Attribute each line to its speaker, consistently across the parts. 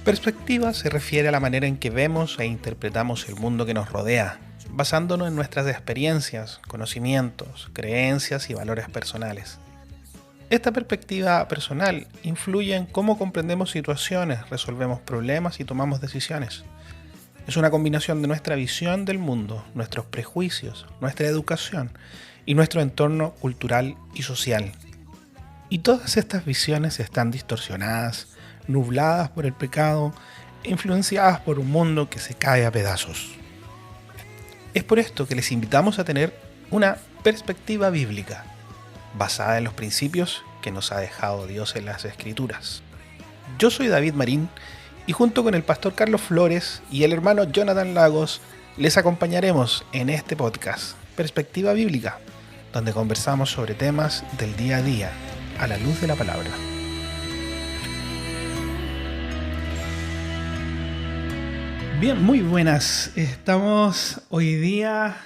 Speaker 1: Perspectiva se refiere a la manera en que vemos e interpretamos el mundo que nos rodea, basándonos en nuestras experiencias, conocimientos, creencias y valores personales. Esta perspectiva personal influye en cómo comprendemos situaciones, resolvemos problemas y tomamos decisiones. Es una combinación de nuestra visión del mundo, nuestros prejuicios, nuestra educación y nuestro entorno cultural y social. Y todas estas visiones están distorsionadas, nubladas por el pecado e influenciadas por un mundo que se cae a pedazos. Es por esto que les invitamos a tener una perspectiva bíblica, basada en los principios que nos ha dejado Dios en las Escrituras. Yo soy David Marín y junto con el pastor Carlos Flores y el hermano Jonathan Lagos les acompañaremos en este podcast, Perspectiva Bíblica, donde conversamos sobre temas del día a día, a la luz de la palabra. Bien, muy buenas. Estamos hoy día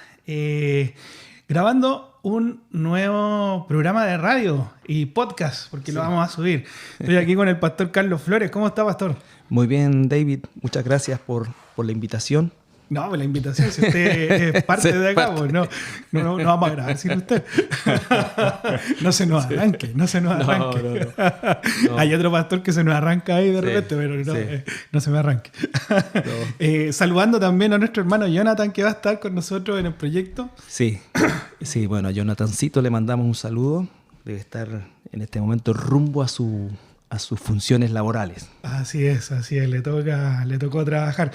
Speaker 1: grabando un nuevo programa de radio y podcast, porque lo vamos a subir. Estoy aquí con el pastor Carlos Flores. ¿Cómo está, pastor?
Speaker 2: Muy bien, David. Muchas gracias por la invitación.
Speaker 1: No, la invitación, si usted es parte de acá, pues no vamos a grabar sin usted. No se nos arranque. No. Hay otro pastor que se nos arranca ahí de repente, pero no se me arranque. Saludando también a nuestro hermano Jonathan, que va a estar con nosotros en el proyecto.
Speaker 2: Sí, bueno, a Jonathancito le mandamos un saludo. Debe estar en este momento rumbo a sus funciones laborales.
Speaker 1: Así es, le tocó trabajar.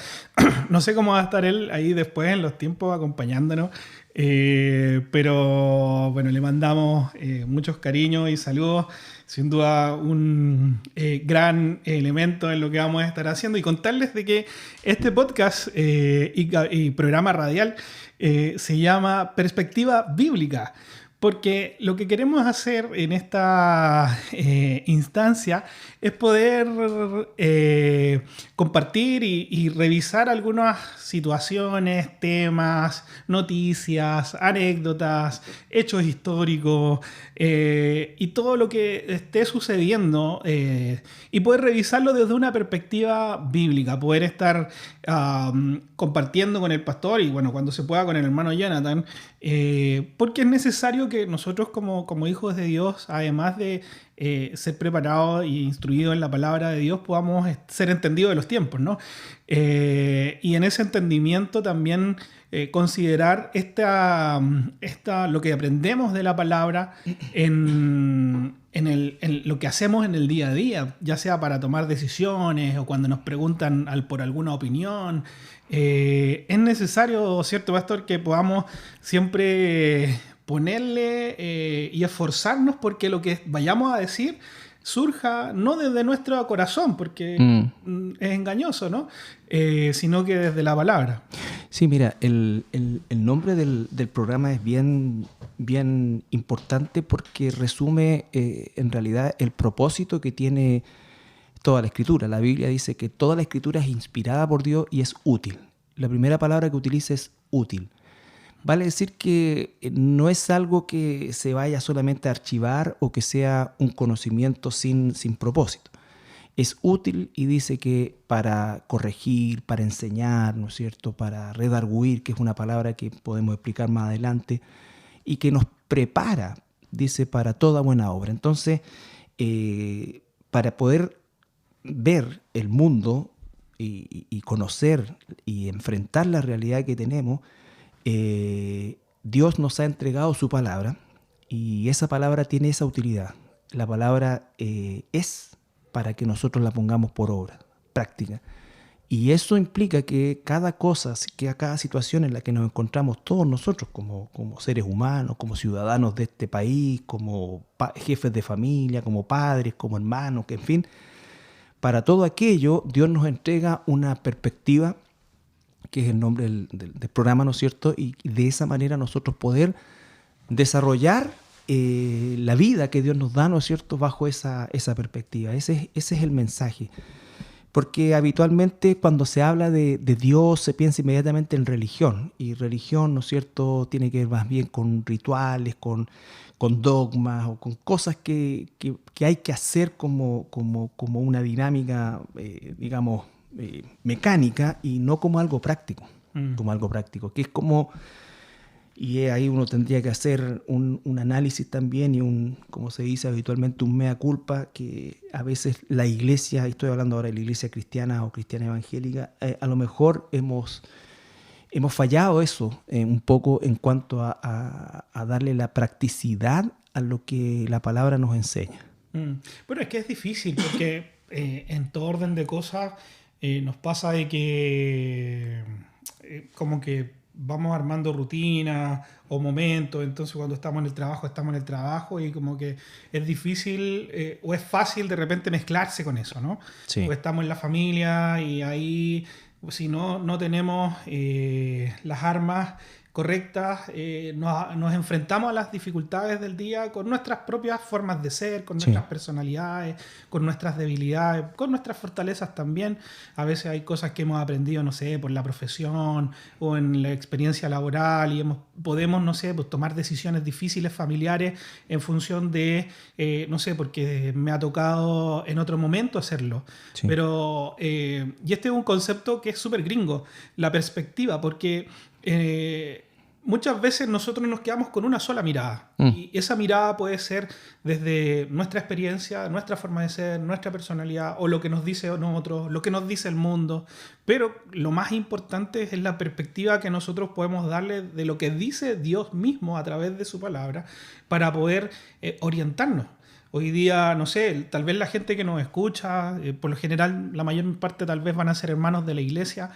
Speaker 1: No sé cómo va a estar él ahí después en los tiempos acompañándonos, pero bueno, le mandamos muchos cariños y saludos. Sin duda un gran elemento en lo que vamos a estar haciendo, y contarles de que este podcast y programa radial se llama Perspectiva Bíblica. Porque lo que queremos hacer en esta instancia es poder compartir y revisar algunas situaciones, temas, noticias, anécdotas, hechos históricos y todo lo que esté sucediendo y poder revisarlo desde una perspectiva bíblica, poder estar compartiendo con el pastor y bueno, cuando se pueda con el hermano Jonathan, porque es necesario que nosotros como hijos de Dios, además de ser preparados e instruidos en la palabra de Dios, podamos ser entendidos de los tiempos, ¿no? Y en ese entendimiento también considerar lo que aprendemos de la palabra en lo que hacemos en el día a día, ya sea para tomar decisiones o cuando nos preguntan por alguna opinión. Es necesario, ¿cierto, pastor?, que podamos siempre ponerle y esforzarnos porque lo que vayamos a decir surja no desde nuestro corazón, porque es engañoso, ¿no? Sino que desde la palabra.
Speaker 2: Sí, mira, el nombre del programa es bien importante porque resume en realidad el propósito que tiene toda la Escritura. La Biblia dice que toda la Escritura es inspirada por Dios y es útil. La primera palabra que utiliza es útil. Vale decir que no es algo que se vaya solamente a archivar o que sea un conocimiento sin propósito. Es útil y dice que para corregir, para enseñar, ¿no es cierto?, para redarguir, que es una palabra que podemos explicar más adelante, y que nos prepara, dice, para toda buena obra. Entonces, para poder ver el mundo y conocer y enfrentar la realidad que tenemos, Dios nos ha entregado su palabra y esa palabra tiene esa utilidad. La palabra es para que nosotros la pongamos por obra, práctica. Y eso implica que cada situación en la que nos encontramos todos nosotros como seres humanos, como ciudadanos de este país, como jefes de familia, como padres, como hermanos, que en fin, para todo aquello Dios nos entrega una perspectiva, que es el nombre del programa, ¿no es cierto? Y de esa manera nosotros poder desarrollar la vida que Dios nos da, ¿no es cierto?, bajo esa perspectiva. Ese es el mensaje. Porque habitualmente cuando se habla de Dios se piensa inmediatamente en religión. Y religión, ¿no es cierto?, tiene que ver más bien con rituales, con dogmas o con cosas que hay que hacer como una dinámica, digamos, mecánica y no como algo práctico. Como algo práctico, que es como... Y ahí uno tendría que hacer un análisis también y como se dice habitualmente, un mea culpa, que a veces la iglesia, estoy hablando ahora de la iglesia cristiana o cristiana evangélica, a lo mejor hemos fallado eso un poco en cuanto a darle la practicidad a lo que la palabra nos enseña.
Speaker 1: Bueno, es que es difícil porque en todo orden de cosas nos pasa de que como que vamos armando rutinas o momentos, entonces cuando estamos en el trabajo y como que es difícil o es fácil de repente mezclarse con eso, ¿no?
Speaker 2: Sí.
Speaker 1: O estamos en la familia y ahí si no tenemos las armas correctas, nos enfrentamos a las dificultades del día con nuestras propias formas de ser, con nuestras personalidades, con nuestras debilidades, con nuestras fortalezas también. A veces hay cosas que hemos aprendido, no sé, por la profesión o en la experiencia laboral y podemos, no sé, pues tomar decisiones difíciles familiares en función de, no sé, porque me ha tocado en otro momento hacerlo.
Speaker 2: Sí.
Speaker 1: Pero, y este es un concepto que es súper gringo, la perspectiva, porque muchas veces nosotros nos quedamos con una sola mirada y esa mirada puede ser desde nuestra experiencia, nuestra forma de ser, nuestra personalidad o lo que nos dice nosotros, lo que nos dice el mundo, pero lo más importante es la perspectiva que nosotros podemos darle de lo que dice Dios mismo a través de su palabra para poder orientarnos. Hoy día, no sé, tal vez la gente que nos escucha, por lo general, la mayor parte tal vez van a ser hermanos de la iglesia,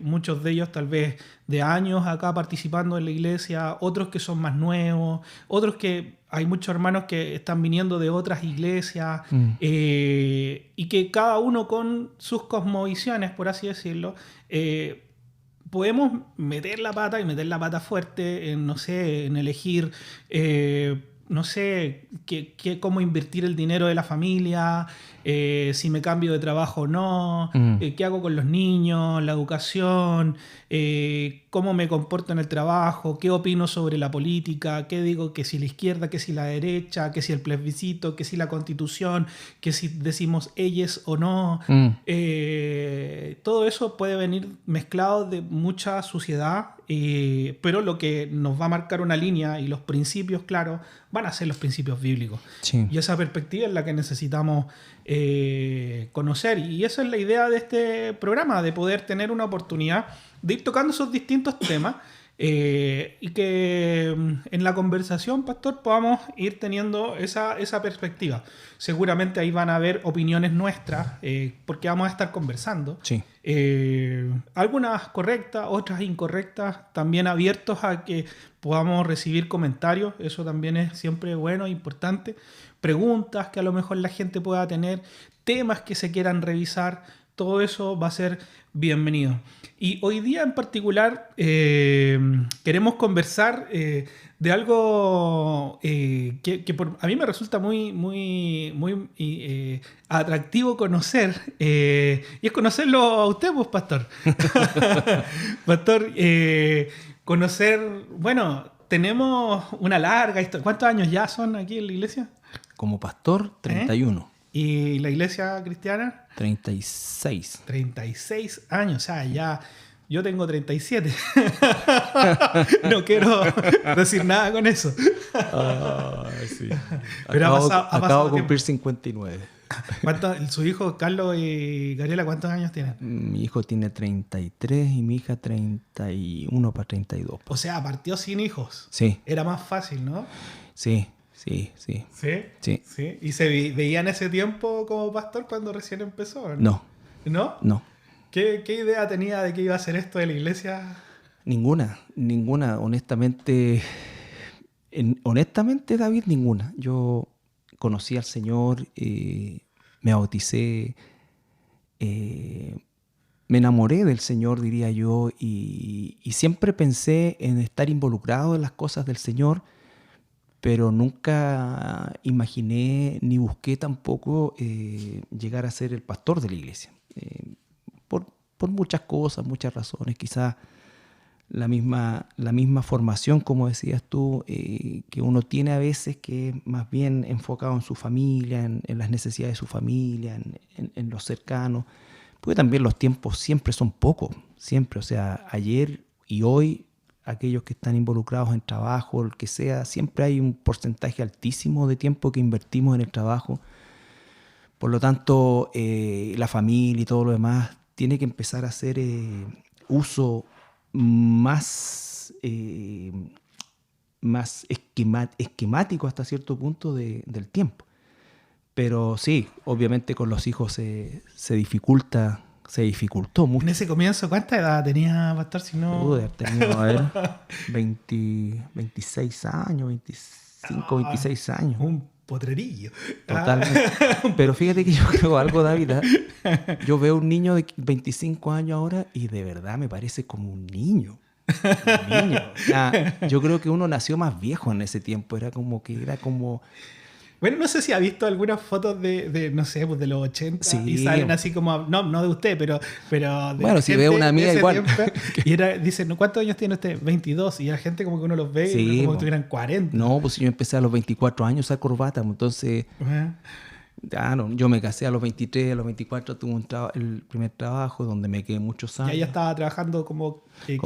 Speaker 1: muchos de ellos tal vez de años acá participando en la iglesia, otros que son más nuevos, otros que hay muchos hermanos que están viniendo de otras iglesias y que cada uno con sus cosmovisiones, por así decirlo, podemos meter la pata y meter la pata fuerte en, no sé, en elegir... no sé cómo invertir el dinero de la familia, si me cambio de trabajo o no, qué hago con los niños, la educación, cómo me comporto en el trabajo, qué opino sobre la política, qué digo que si la izquierda, que si la derecha, que si el plebiscito, que si la constitución, que si decimos ellos o no. Todo eso puede venir mezclado de mucha suciedad, pero lo que nos va a marcar una línea y los principios claros van a ser los principios bíblicos.
Speaker 2: Sí.
Speaker 1: Y esa perspectiva es la que necesitamos conocer. Y esa es la idea de este programa, de poder tener una oportunidad de ir tocando esos distintos temas y que en la conversación, Pastor, podamos ir teniendo esa perspectiva. Seguramente ahí van a haber opiniones nuestras porque vamos a estar conversando.
Speaker 2: Sí.
Speaker 1: Algunas correctas, otras incorrectas, también abiertos a que podamos recibir comentarios, eso también es siempre bueno e importante, preguntas que a lo mejor la gente pueda tener, temas que se quieran revisar, todo eso va a ser bienvenido. Y hoy día en particular queremos conversar de algo que a mí me resulta muy atractivo conocer, y es conocerlo a usted, pues, Pastor. Pastor, conocer, bueno, tenemos una larga historia. ¿Cuántos años ya son aquí en la iglesia?
Speaker 2: Como pastor, 31.
Speaker 1: ¿Y la iglesia cristiana?
Speaker 2: 36.
Speaker 1: 36 años, o sea, ya... Yo tengo 37. No quiero decir nada con eso.
Speaker 2: Sí.
Speaker 1: Pero
Speaker 2: acabo de cumplir 59.
Speaker 1: ¿Su hijo Carlos y Gabriela cuántos años tienen?
Speaker 2: Mi hijo tiene 33 y mi hija 31 para 32.
Speaker 1: O sea, partió sin hijos.
Speaker 2: Sí.
Speaker 1: Era más fácil, ¿no?
Speaker 2: Sí.
Speaker 1: ¿Sí? ¿Y se veía en ese tiempo como pastor cuando recién empezó?
Speaker 2: No.
Speaker 1: ¿No?
Speaker 2: No.
Speaker 1: ¿Qué idea tenía de que iba a ser esto de la iglesia?
Speaker 2: Ninguna. Honestamente, David, ninguna. Yo conocí al Señor, me bauticé, me enamoré del Señor, diría yo, y siempre pensé en estar involucrado en las cosas del Señor, pero nunca imaginé ni busqué tampoco llegar a ser el pastor de la iglesia. Por muchas cosas, muchas razones. Quizás la misma formación, como decías tú, que uno tiene a veces, que es más bien enfocado en su familia, en las necesidades de su familia, en los cercanos. Porque también los tiempos siempre son pocos, siempre. O sea, ayer y hoy, aquellos que están involucrados en trabajo, el que sea, siempre hay un porcentaje altísimo de tiempo que invertimos en el trabajo. Por lo tanto, la familia y todo lo demás tiene que empezar a hacer uso más esquemático hasta cierto punto del tiempo. Pero sí, obviamente con los hijos se dificultó mucho.
Speaker 1: En ese comienzo, ¿cuánta edad tenía, pastor? Si no...
Speaker 2: Tenía, a ver, 26 años, 25, 26 años.
Speaker 1: Un potrerillo.
Speaker 2: Totalmente. Pero fíjate que yo creo algo, David. Yo veo un niño de 25 años ahora y de verdad me parece como un niño. Un niño. Yo creo que uno nació más viejo en ese tiempo. Era como...
Speaker 1: Bueno, no sé si ha visto algunas fotos de no sé, pues de los 80
Speaker 2: sí.
Speaker 1: Y salen así como, no de usted, pero de
Speaker 2: bueno, si veo una amiga igual.
Speaker 1: Y dicen, ¿cuántos años tiene usted? 22. Y la gente como que uno los ve
Speaker 2: sí,
Speaker 1: como que tuvieran 40.
Speaker 2: No, pues yo empecé a los 24 años a usar corbata, entonces... yo me casé a los 23, a los 24 tuve el primer trabajo donde me quedé muchos años.
Speaker 1: Ya estaba trabajando como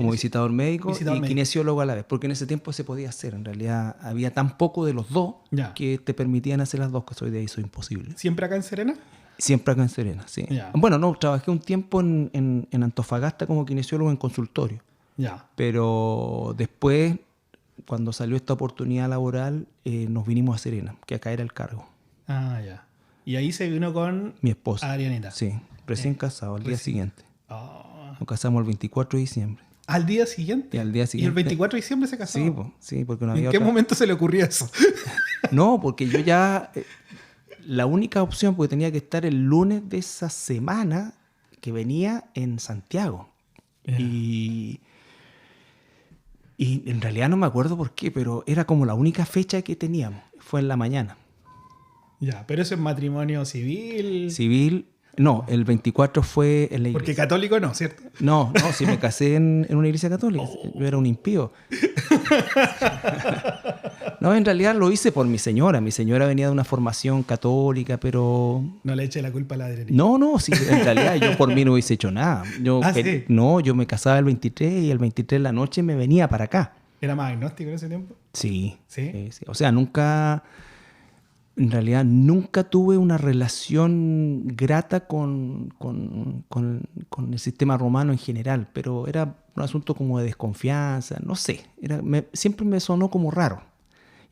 Speaker 2: visitador médico y kinesiólogo a la vez, porque en ese tiempo se podía hacer. En realidad había tan poco de los dos que te permitían hacer las dos cosas. Hoy de eso es imposible.
Speaker 1: ¿Siempre acá en Serena?
Speaker 2: Siempre acá en Serena, sí.
Speaker 1: Ya.
Speaker 2: Bueno, no, trabajé un tiempo en Antofagasta como kinesiólogo en consultorio.
Speaker 1: Ya.
Speaker 2: Pero después, cuando salió esta oportunidad laboral, nos vinimos a Serena, que acá era el cargo.
Speaker 1: Ya. Y ahí se vino con
Speaker 2: mi esposa.
Speaker 1: Adrianita.
Speaker 2: Sí, recién casado, al día siguiente.
Speaker 1: Oh.
Speaker 2: Nos casamos el 24 de diciembre.
Speaker 1: ¿Al día siguiente?
Speaker 2: Y al día siguiente.
Speaker 1: ¿Y el 24 de diciembre se casó?
Speaker 2: Sí, porque no había
Speaker 1: ¿En qué momento se le ocurrió eso?
Speaker 2: No, porque yo ya... la única opción, porque tenía que estar el lunes de esa semana que venía en Santiago. Yeah. Y en realidad no me acuerdo por qué, pero era como la única fecha que teníamos. Fue en la mañana.
Speaker 1: Ya, pero eso es matrimonio civil.
Speaker 2: Civil, no, el 24 fue en la iglesia.
Speaker 1: Porque católico no, ¿cierto?
Speaker 2: No, sí me casé en una iglesia católica. Yo era un impío. No, en realidad lo hice por mi señora. Mi señora venía de una formación católica, pero...
Speaker 1: No le eché la culpa a la Adrianita.
Speaker 2: No, sí, en realidad yo por mí no hubiese hecho nada.
Speaker 1: ¿Sí?
Speaker 2: No, yo me casaba el 23 y el 23 de la noche me venía para acá.
Speaker 1: ¿Era más agnóstico en ese tiempo?
Speaker 2: Sí.
Speaker 1: ¿Sí?
Speaker 2: Sí. O sea, en realidad nunca tuve una relación grata con el sistema romano en general, pero era un asunto como de desconfianza, no sé, siempre me sonó como raro.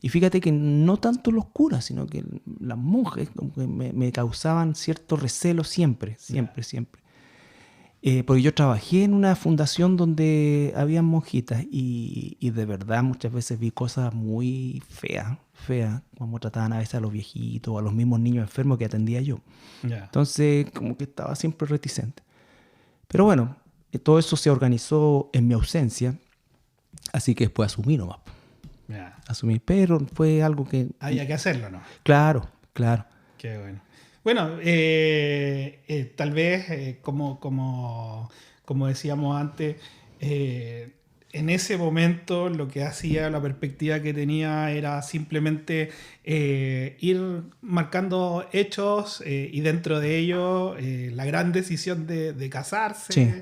Speaker 2: Y fíjate que no tanto los curas, sino que las monjas como que me causaban cierto recelo siempre. Porque yo trabajé en una fundación donde había monjitas y de verdad muchas veces vi cosas muy feas, como trataban a veces a los viejitos o a los mismos niños enfermos que atendía yo.
Speaker 1: Yeah.
Speaker 2: Entonces como que estaba siempre reticente. Pero bueno, todo eso se organizó en mi ausencia, así que después asumí nomás.
Speaker 1: Yeah.
Speaker 2: Asumí, pero fue algo que...
Speaker 1: Había que hacerlo, ¿no?
Speaker 2: Claro.
Speaker 1: Qué bueno. Bueno, tal vez, como decíamos antes, en ese momento lo que hacía, la perspectiva que tenía era simplemente ir marcando hechos y dentro de ello la gran decisión de casarse.
Speaker 2: Sí.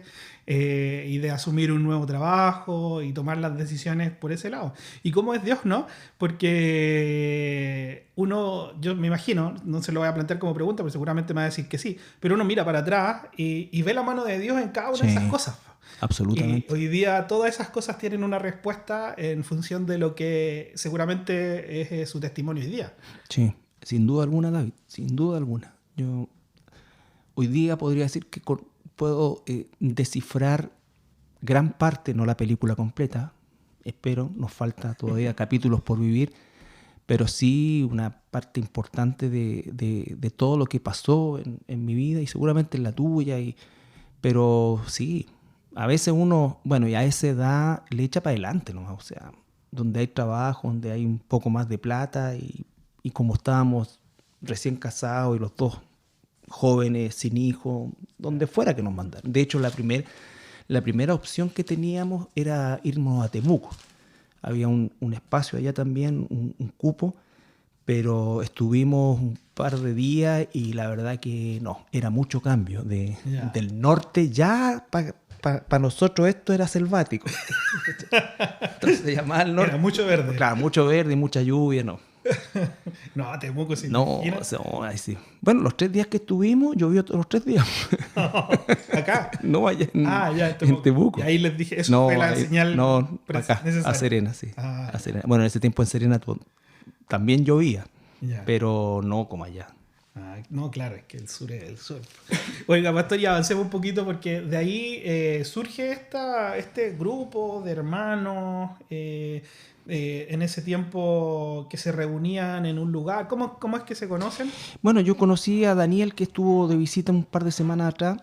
Speaker 1: Y de asumir un nuevo trabajo y tomar las decisiones por ese lado. ¿Y cómo es Dios, no? Porque yo me imagino, no se lo voy a plantear como pregunta, pero seguramente me va a decir que sí, pero uno mira para atrás y ve la mano de Dios en cada una de esas cosas.
Speaker 2: Absolutamente.
Speaker 1: Y hoy día todas esas cosas tienen una respuesta en función de lo que seguramente es su testimonio hoy día.
Speaker 2: Sí, sin duda alguna, David, sin duda alguna. Yo hoy día podría decir que puedo descifrar gran parte, no la película completa, espero, nos falta todavía capítulos por vivir, pero sí una parte importante de todo lo que pasó en mi vida y seguramente en la tuya. Pero sí, a veces uno, bueno, y a esa edad le echa para adelante nomás, o sea, donde hay trabajo, donde hay un poco más de plata y como estábamos recién casados y los dos jóvenes, sin hijos, donde fuera que nos mandaran. De hecho, la primera opción que teníamos era irnos a Temuco. Había un espacio allá también, un cupo, pero estuvimos un par de días y la verdad que no, era mucho cambio. Del norte ya para nosotros esto era selvático. Entonces se llamaba el norte.
Speaker 1: Era mucho verde.
Speaker 2: Claro, mucho verde y mucha lluvia, no.
Speaker 1: No, Temuco sí.
Speaker 2: No, ahí sí. Bueno, los 3 días que estuvimos, llovió todos los 3 días.
Speaker 1: ¿Acá?
Speaker 2: No, allá
Speaker 1: en
Speaker 2: Temuco.
Speaker 1: Y ahí les dije, eso fue la señal
Speaker 2: acá,
Speaker 1: necesaria.
Speaker 2: a Serena, sí. A Serena. Bueno, en ese tiempo en Serena también llovía, pero no como allá.
Speaker 1: No, claro, es que el sur es el sur. Oiga, Pastor, ya avancemos un poquito porque de ahí surge este grupo de hermanos en ese tiempo que se reunían en un lugar. ¿Cómo es que se conocen?
Speaker 2: Bueno, yo conocí a Daniel, que estuvo de visita un par de semanas atrás,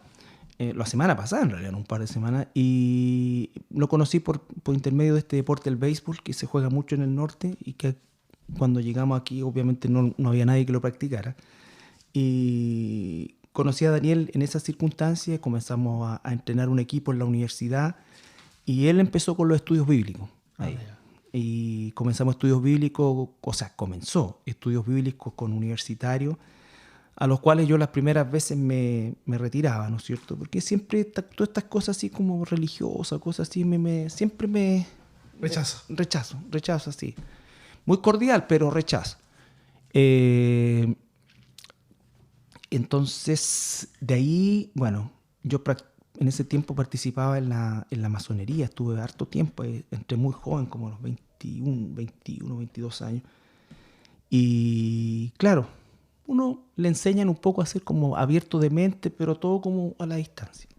Speaker 2: la semana pasada en realidad, un par de semanas, y lo conocí por intermedio de este deporte, el béisbol, que se juega mucho en el norte y que cuando llegamos aquí obviamente no había nadie que lo practicara. Y conocí a Daniel en esas circunstancias, comenzamos a entrenar un equipo en la universidad y él empezó con los estudios bíblicos ahí. Y comenzamos estudios bíblicos, comenzó estudios bíblicos con universitarios, a los cuales yo las primeras veces me retiraba, ¿no es cierto? Porque siempre todas estas cosas así como religiosas, cosas así, siempre me... Rechazo, así. Muy cordial, pero rechazo. Entonces, de ahí, bueno, yo en ese tiempo participaba en la masonería, estuve harto tiempo, entré muy joven, como a los 21, 22 años. Y claro, uno le enseñan un poco a ser como abierto de mente, pero todo como a la distancia.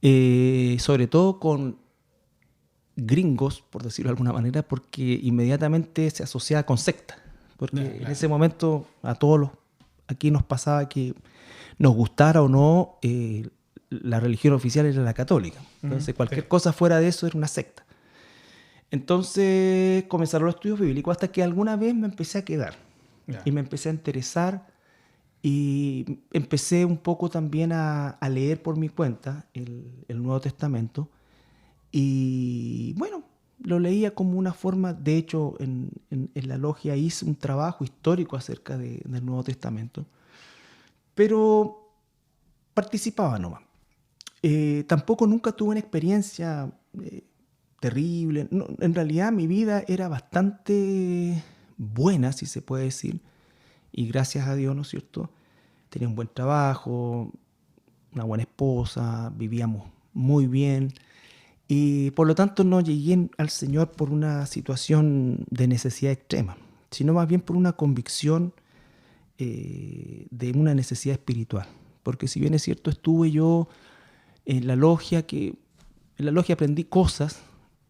Speaker 2: Sobre todo con gringos, por decirlo de alguna manera, porque inmediatamente se asociaba con secta. Porque en ese momento a todos aquí nos pasaba que nos gustara o no, la religión oficial era la católica. Entonces cualquier cosa fuera de eso era una secta. Entonces comenzaron los estudios bíblicos hasta que alguna vez me empecé a quedar y me empecé a interesar y empecé un poco también a leer por mi cuenta el Nuevo Testamento y bueno, lo leía como una forma. De hecho, en la logia hice un trabajo histórico acerca del Nuevo Testamento, pero participaba nomás. Tampoco nunca tuve una experiencia terrible. No, en realidad mi vida era bastante buena, si se puede decir, y gracias a Dios, ¿no es cierto? Tenía un buen trabajo, una buena esposa, vivíamos muy bien. Y por lo tanto no llegué al Señor por una situación de necesidad extrema, sino más bien por una convicción de una necesidad espiritual. Porque si bien es cierto, estuve yo en la logia, aprendí cosas,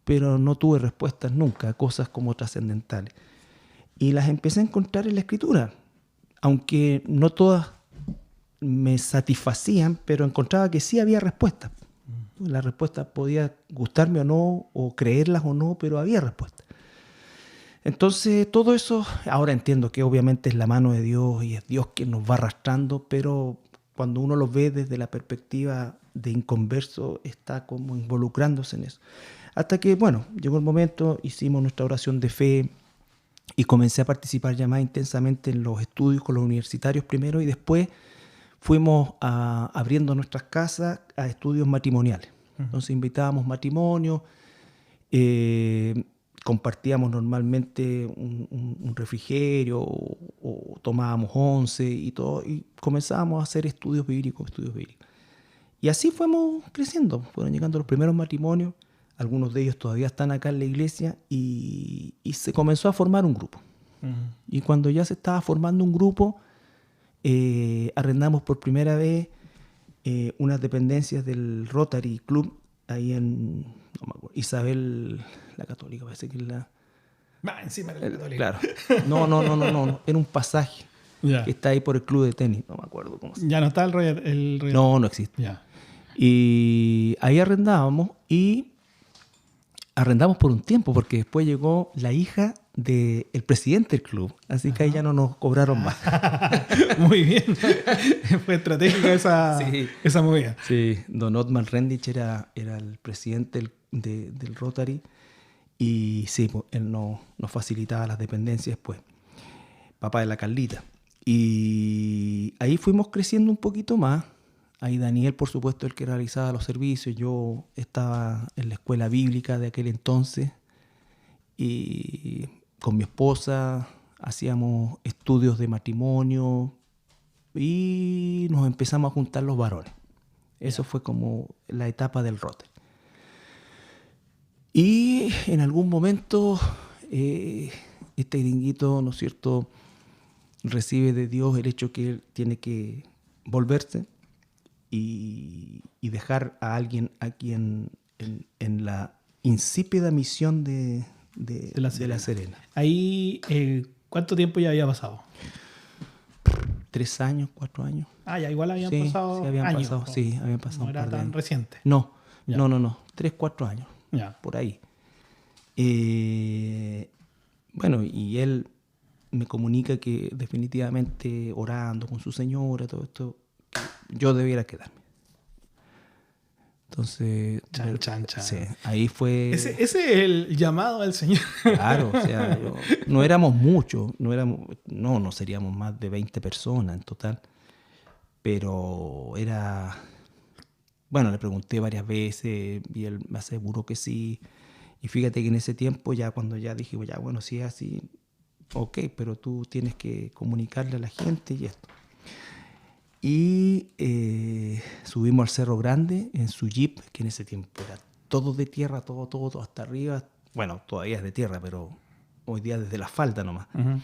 Speaker 2: pero no tuve respuestas nunca, cosas como trascendentales. Y las empecé a encontrar en la Escritura, aunque no todas me satisfacían, pero encontraba que sí había respuestas. La respuesta podía gustarme o no, o creerlas o no, pero había respuesta. Entonces, todo eso, ahora entiendo que obviamente es la mano de Dios y es Dios quien nos va arrastrando, pero cuando uno lo ve desde la perspectiva de inconverso, está como involucrándose en eso. Hasta que, bueno, llegó el momento, hicimos nuestra oración de fe y comencé a participar ya más intensamente en los estudios con los universitarios primero y después fuimos abriendo nuestras casas a estudios matrimoniales. Entonces invitábamos matrimonios, compartíamos normalmente un refrigerio o tomábamos once y todo, y comenzábamos a hacer estudios bíblicos. Y así fuimos creciendo, fueron llegando los primeros matrimonios, algunos de ellos todavía están acá en la iglesia y se comenzó a formar un grupo. Y cuando ya se estaba formando un grupo, arrendamos por primera vez unas dependencias del Rotary Club ahí en no me acuerdo, Isabel la Católica, parece que es la...
Speaker 1: encima de la Católica.
Speaker 2: Claro. No, era un pasaje que está ahí por el club de tenis, no me acuerdo cómo se llama.
Speaker 1: Ya no está el Royal.
Speaker 2: No existe. Y ahí arrendábamos y arrendamos por un tiempo, porque después llegó la hija del presidente del club, así que ahí ya no nos cobraron más.
Speaker 1: Muy bien. Fue estratégica esa movida.
Speaker 2: Sí, don Otmar Rendich era el presidente del Rotary, y sí, pues, él nos facilitaba las dependencias después. Papá de la Carlita. Y ahí fuimos creciendo un poquito más. Ahí Daniel, por supuesto, el que realizaba los servicios. Yo estaba en la escuela bíblica de aquel entonces. Y con mi esposa hacíamos estudios de matrimonio. Y nos empezamos a juntar los varones. Eso fue como la etapa del Rotary. Y en algún momento, este gringuito, ¿no es cierto?, recibe de Dios el hecho que él tiene que volverse y dejar a alguien aquí en la insípida misión de la Serena.
Speaker 1: Ahí, ¿cuánto tiempo ya había pasado?
Speaker 2: 3 años, 4 años.
Speaker 1: Ah, ya igual habían pasado
Speaker 2: habían
Speaker 1: años.
Speaker 2: Habían pasado
Speaker 1: No
Speaker 2: un
Speaker 1: era
Speaker 2: par de
Speaker 1: tan
Speaker 2: años.
Speaker 1: reciente.
Speaker 2: No. 3, 4 años.
Speaker 1: Ya.
Speaker 2: Por ahí. Bueno, y él me comunica que definitivamente orando con su señora, todo esto, yo debiera quedarme. Entonces,
Speaker 1: Chan.
Speaker 2: sí, ahí fue...
Speaker 1: Ese es el llamado del Señor.
Speaker 2: Claro, o sea, no éramos muchos, no seríamos más de 20 personas en total, pero era... Bueno, le pregunté varias veces y él me aseguró que sí. Y fíjate que en ese tiempo, ya cuando ya dije, ya bueno, si es así, ok, pero tú tienes que comunicarle a la gente y esto. Y subimos al Cerro Grande en su jeep, que en ese tiempo era todo de tierra, todo hasta arriba. Bueno, todavía es de tierra, pero hoy día desde la falda nomás.
Speaker 1: Uh-huh.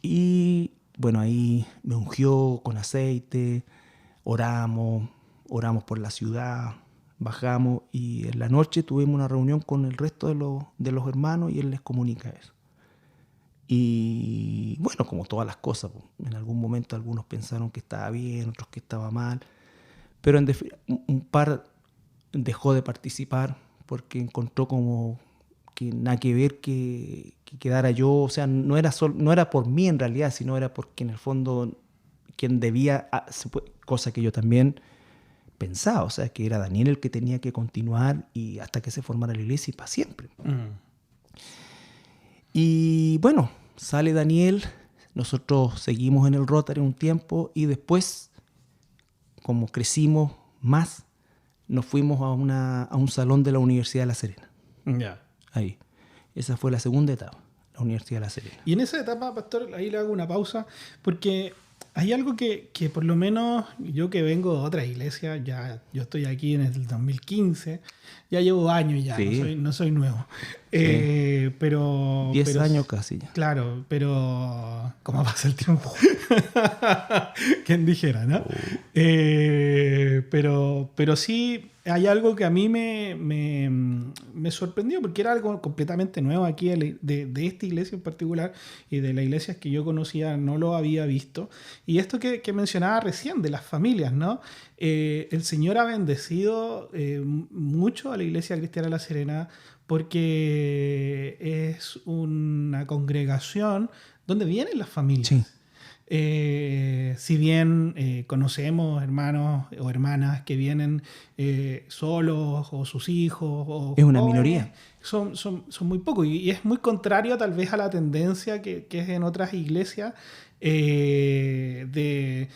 Speaker 2: Y bueno, ahí me ungió con aceite, oramos por la ciudad, bajamos y en la noche tuvimos una reunión con el resto de los hermanos y él les comunica eso. Y bueno, como todas las cosas, en algún momento algunos pensaron que estaba bien, otros que estaba mal, pero un par dejó de participar porque encontró como que nada que ver que quedara yo, o sea, no era por mí en realidad, sino era porque en el fondo quien debía, cosa que yo también pensaba, o sea, que era Daniel el que tenía que continuar y hasta que se formara la iglesia y para siempre. Y bueno, sale Daniel, nosotros seguimos en el Rotary un tiempo y después, como crecimos más, nos fuimos a un salón de la Universidad de La Serena.
Speaker 1: Ya.
Speaker 2: Ahí. Esa fue la segunda etapa, la Universidad de La Serena.
Speaker 1: Y en esa etapa, pastor, ahí le hago una pausa, porque hay algo que por lo menos yo que vengo de otra iglesia, ya yo estoy aquí en el 2015, ya llevo años ya, sí. no soy nuevo. Sí. Pero
Speaker 2: 10 años casi ya.
Speaker 1: Claro, pero ¿cómo pasa el tiempo? ¿Quién dijera, no? Pero sí hay algo que a mí me sorprendió, porque era algo completamente nuevo aquí de esta iglesia en particular, y de las iglesias que yo conocía no lo había visto. Y esto que mencionaba recién, de las familias, ¿no? El Señor ha bendecido mucho a la Iglesia Cristiana de La Serena, porque es una congregación donde vienen las familias.
Speaker 2: Sí.
Speaker 1: Si bien conocemos hermanos o hermanas que vienen solos, o sus hijos,
Speaker 2: es una minoría.
Speaker 1: Son muy pocos, y es muy contrario tal vez a la tendencia que es en otras iglesias de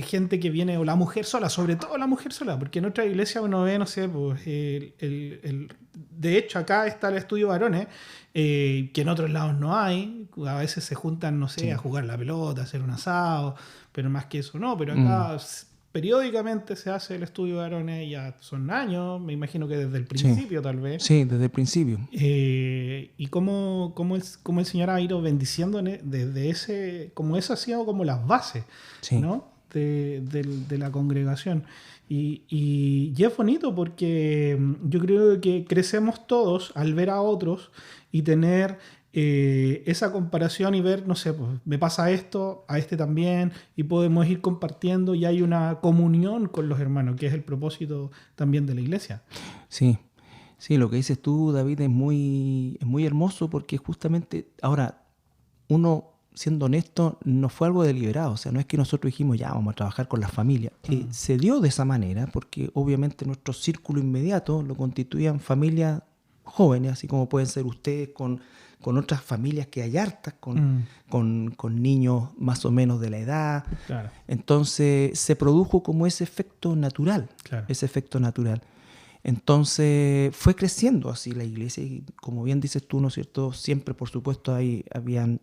Speaker 1: gente que viene, o la mujer sola, sobre todo la mujer sola, porque en otra iglesia uno ve, no sé, pues, de hecho acá está el estudio varones, que en otros lados no hay, a veces se juntan, no sé, sí, a jugar la pelota, a hacer un asado, pero más que eso no, pero acá periódicamente se hace el estudio varones, ya son años, me imagino que desde el principio, sí, tal vez.
Speaker 2: Sí, desde el principio.
Speaker 1: Y cómo el Señor ha ido bendiciendo desde ese, como eso ha sido como las bases, sí, ¿no? de la congregación. Y es bonito porque yo creo que crecemos todos al ver a otros y tener esa comparación y ver, no sé, pues me pasa esto, a este también, y podemos ir compartiendo, y hay una comunión con los hermanos, que es el propósito también de la iglesia.
Speaker 2: Sí, Sí, lo que dices tú, David, es muy hermoso porque justamente, ahora, uno, siendo honesto, no fue algo deliberado. O sea, no es que nosotros dijimos, ya, vamos a trabajar con las familias. Se dio de esa manera porque obviamente nuestro círculo inmediato lo constituían familias jóvenes, así como pueden ser ustedes con otras familias que hay hartas, con niños más o menos de la edad.
Speaker 1: Claro.
Speaker 2: Entonces se produjo como ese efecto natural,
Speaker 1: Claro.
Speaker 2: ese efecto natural. Entonces fue creciendo así la iglesia y como bien dices tú, ¿no es cierto? Siempre, por supuesto, habían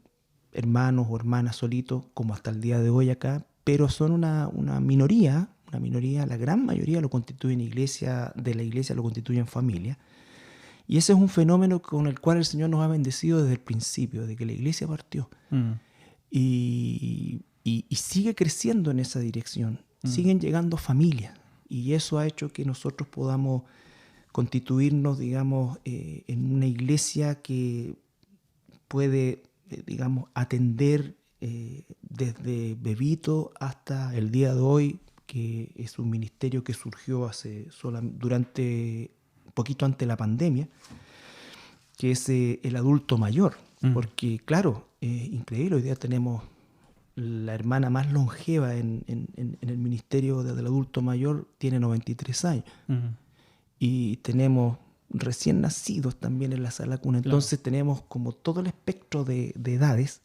Speaker 2: hermanos o hermanas solitos, como hasta el día de hoy acá, pero son una minoría, la gran mayoría lo constituyen iglesia, de la iglesia lo constituyen familia. Y ese es un fenómeno con el cual el Señor nos ha bendecido desde el principio, de que la iglesia partió. Y sigue creciendo en esa dirección. Siguen llegando familias. Y eso ha hecho que nosotros podamos constituirnos, digamos, en una iglesia que puede, digamos, atender desde bebito hasta el día de hoy, que es un ministerio que surgió durante poquito antes de la pandemia, que es el adulto mayor. Porque, claro, increíble, hoy día tenemos la hermana más longeva en el ministerio del adulto mayor, tiene 93 años. Y tenemos recién nacidos también en la sala cuna. Entonces tenemos como todo el espectro de edades.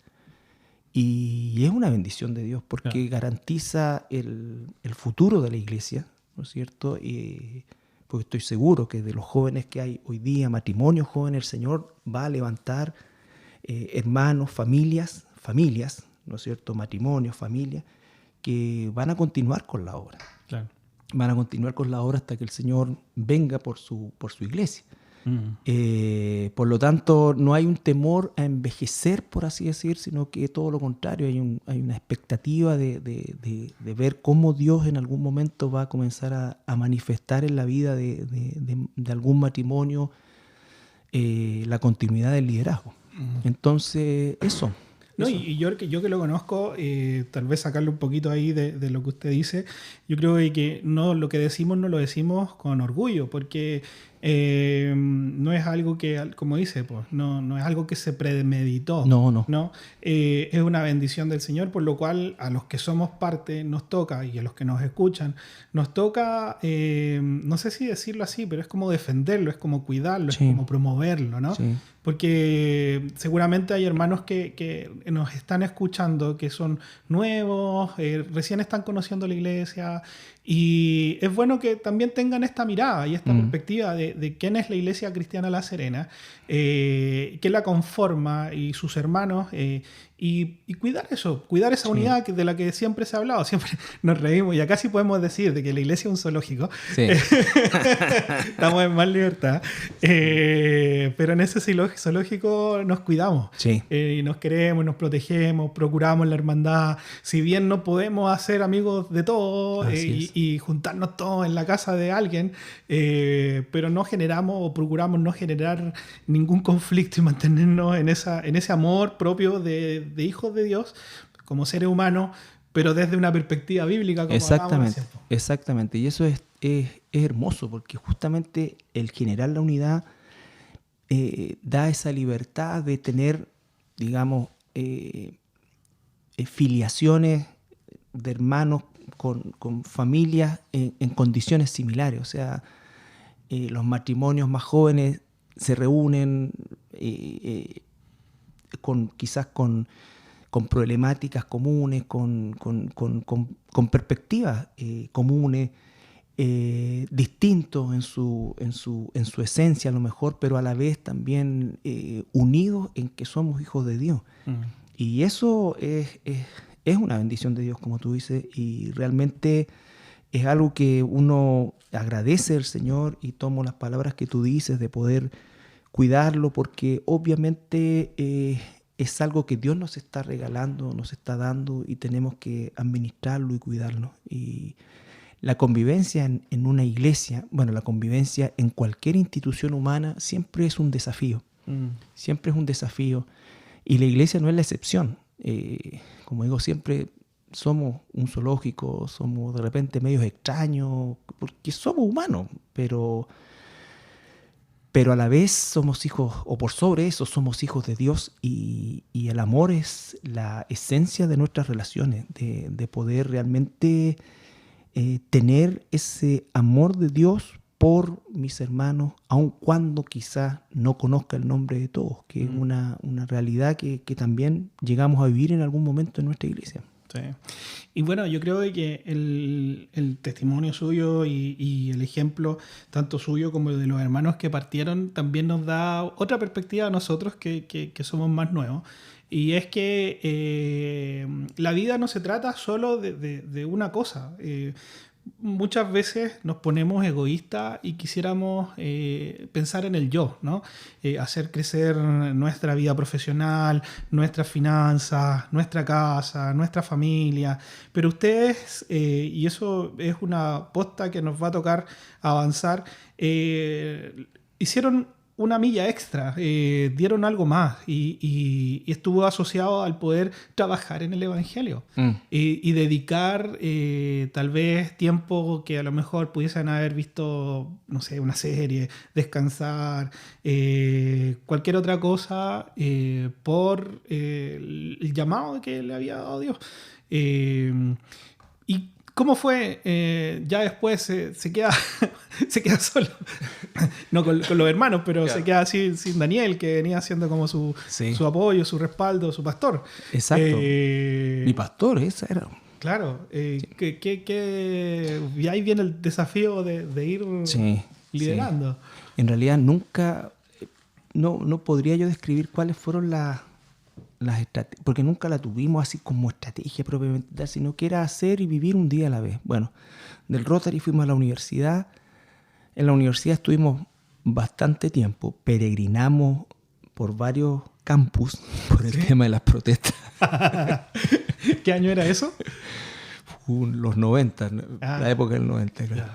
Speaker 2: Y es una bendición de Dios porque garantiza el futuro de la iglesia, ¿no es cierto? Porque estoy seguro que de los jóvenes que hay hoy día, matrimonios jóvenes, el Señor va a levantar hermanos, familias, ¿no es cierto? Matrimonios, familias, que van a continuar con la obra.
Speaker 1: Claro.
Speaker 2: Van a continuar con la obra hasta que el Señor venga por su iglesia. Por lo tanto, no hay un temor a envejecer, por así decir, sino que todo lo contrario, hay una expectativa de ver cómo Dios en algún momento va a comenzar a manifestar en la vida de algún matrimonio la continuidad del liderazgo. Entonces, eso.
Speaker 1: No, y yo que lo conozco, tal vez sacarle un poquito ahí de lo que usted dice, yo creo que no, lo que decimos no lo decimos con orgullo, porque no es algo que, como dice, pues, no es algo que se premeditó. No. Es una bendición del Señor, por lo cual a los que somos parte nos toca, y a los que nos escuchan, nos toca, no sé si decirlo así, pero es como defenderlo, es como cuidarlo,
Speaker 2: Sí.
Speaker 1: es como promoverlo, ¿no?
Speaker 2: Sí.
Speaker 1: Porque seguramente hay hermanos que nos están escuchando, que son nuevos, recién están conociendo la iglesia, y es bueno que también tengan esta mirada y esta perspectiva de quién es la Iglesia Cristiana La Serena, qué la conforma y sus hermanos, y cuidar eso, cuidar esa unidad de la que siempre se ha hablado. Siempre nos reímos y acá sí podemos decir de que la iglesia es un zoológico.
Speaker 2: Sí.
Speaker 1: Estamos en más libertad. Pero en ese zoológico nos cuidamos.
Speaker 2: Sí.
Speaker 1: Y nos queremos, nos protegemos, procuramos la hermandad. Si bien no podemos hacer amigos de todos y juntarnos todos en la casa de alguien, pero no generamos o procuramos no generar ningún conflicto y mantenernos en ese amor propio de hijos de Dios como seres humanos, pero desde una perspectiva bíblica. Como
Speaker 2: Exactamente. Y eso es hermoso porque justamente el generar la unidad da esa libertad de tener, digamos, filiaciones de hermanos con familias en condiciones similares. O sea, los matrimonios más jóvenes se reúnen quizás con problemáticas comunes, con perspectivas comunes, distintos en su esencia a lo mejor, pero a la vez también unidos en que somos hijos de Dios. Y eso es una bendición de Dios, como tú dices, y realmente es algo que uno agradece al Señor, y tomo las palabras que tú dices de poder cuidarlo, porque obviamente es algo que Dios nos está regalando, nos está dando, y tenemos que administrarlo y cuidarlo. Y la convivencia en una iglesia, bueno, la convivencia en cualquier institución humana siempre es un desafío. Siempre es un desafío. Y la iglesia no es la excepción. Como digo siempre, somos un zoológico, somos de repente medios extraños, porque somos humanos, pero pero a la vez somos hijos, o por sobre eso, somos hijos de Dios y el amor es la esencia de nuestras relaciones, de poder realmente tener ese amor de Dios por mis hermanos, aun cuando quizás no conozca el nombre de todos, que es una realidad que también llegamos a vivir en algún momento en nuestra iglesia.
Speaker 1: Sí. Y bueno, yo creo de que el testimonio suyo y el ejemplo, tanto suyo como el de los hermanos que partieron, también nos da otra perspectiva a nosotros que somos más nuevos. Y es que la vida no se trata solo de una cosa. Muchas veces nos ponemos egoístas y quisiéramos pensar en el yo, ¿no? Hacer crecer nuestra vida profesional, nuestras finanzas, nuestra casa, nuestra familia. Pero ustedes, y eso es una posta que nos va a tocar avanzar, hicieron una milla extra, dieron algo más y estuvo asociado al poder trabajar en el Evangelio y dedicar tal vez tiempo que a lo mejor pudiesen haber visto, no sé, una serie, descansar, cualquier otra cosa por el llamado que le había dado Dios. ¿Y cómo fue? Ya después se queda, se queda solo. No con los hermanos, pero claro, se queda sin Daniel, que venía siendo como su apoyo, su respaldo, su pastor.
Speaker 2: Exacto. Mi pastor, esa era.
Speaker 1: Claro. Y ahí viene el desafío de ir liderando.
Speaker 2: En realidad nunca, no podría yo describir cuáles fueron las estrategias, porque nunca la tuvimos así como estrategia propiamente tal, sino que era hacer y vivir un día a la vez. Bueno, del Rotary fuimos a la universidad. En la universidad estuvimos bastante tiempo, peregrinamos por varios campus por el tema de las protestas.
Speaker 1: ¿Qué año era eso?
Speaker 2: Los 90, la época del 90, claro.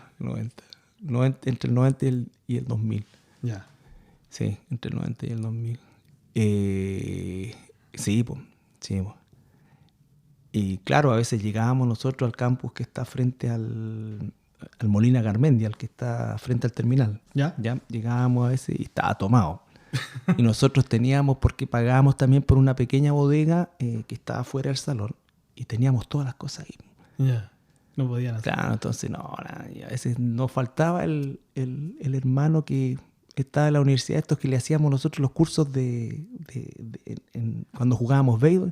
Speaker 2: 90, entre el 90 y el 2000.
Speaker 1: Ya.
Speaker 2: Sí, entre el 90 y el 2000. Sí, pues. Y claro, a veces llegábamos nosotros al campus que está frente al Molina Garmendia, al que está frente al terminal. ¿Ya? Llegábamos a veces y estaba tomado. Y nosotros teníamos, porque pagábamos también por una pequeña bodega que estaba fuera del salón, y teníamos todas las cosas ahí.
Speaker 1: Ya. No podían hacer.
Speaker 2: Claro, entonces y a veces nos faltaba el hermano que estaba en la universidad, estos que le hacíamos nosotros los cursos cuando jugábamos béisbol.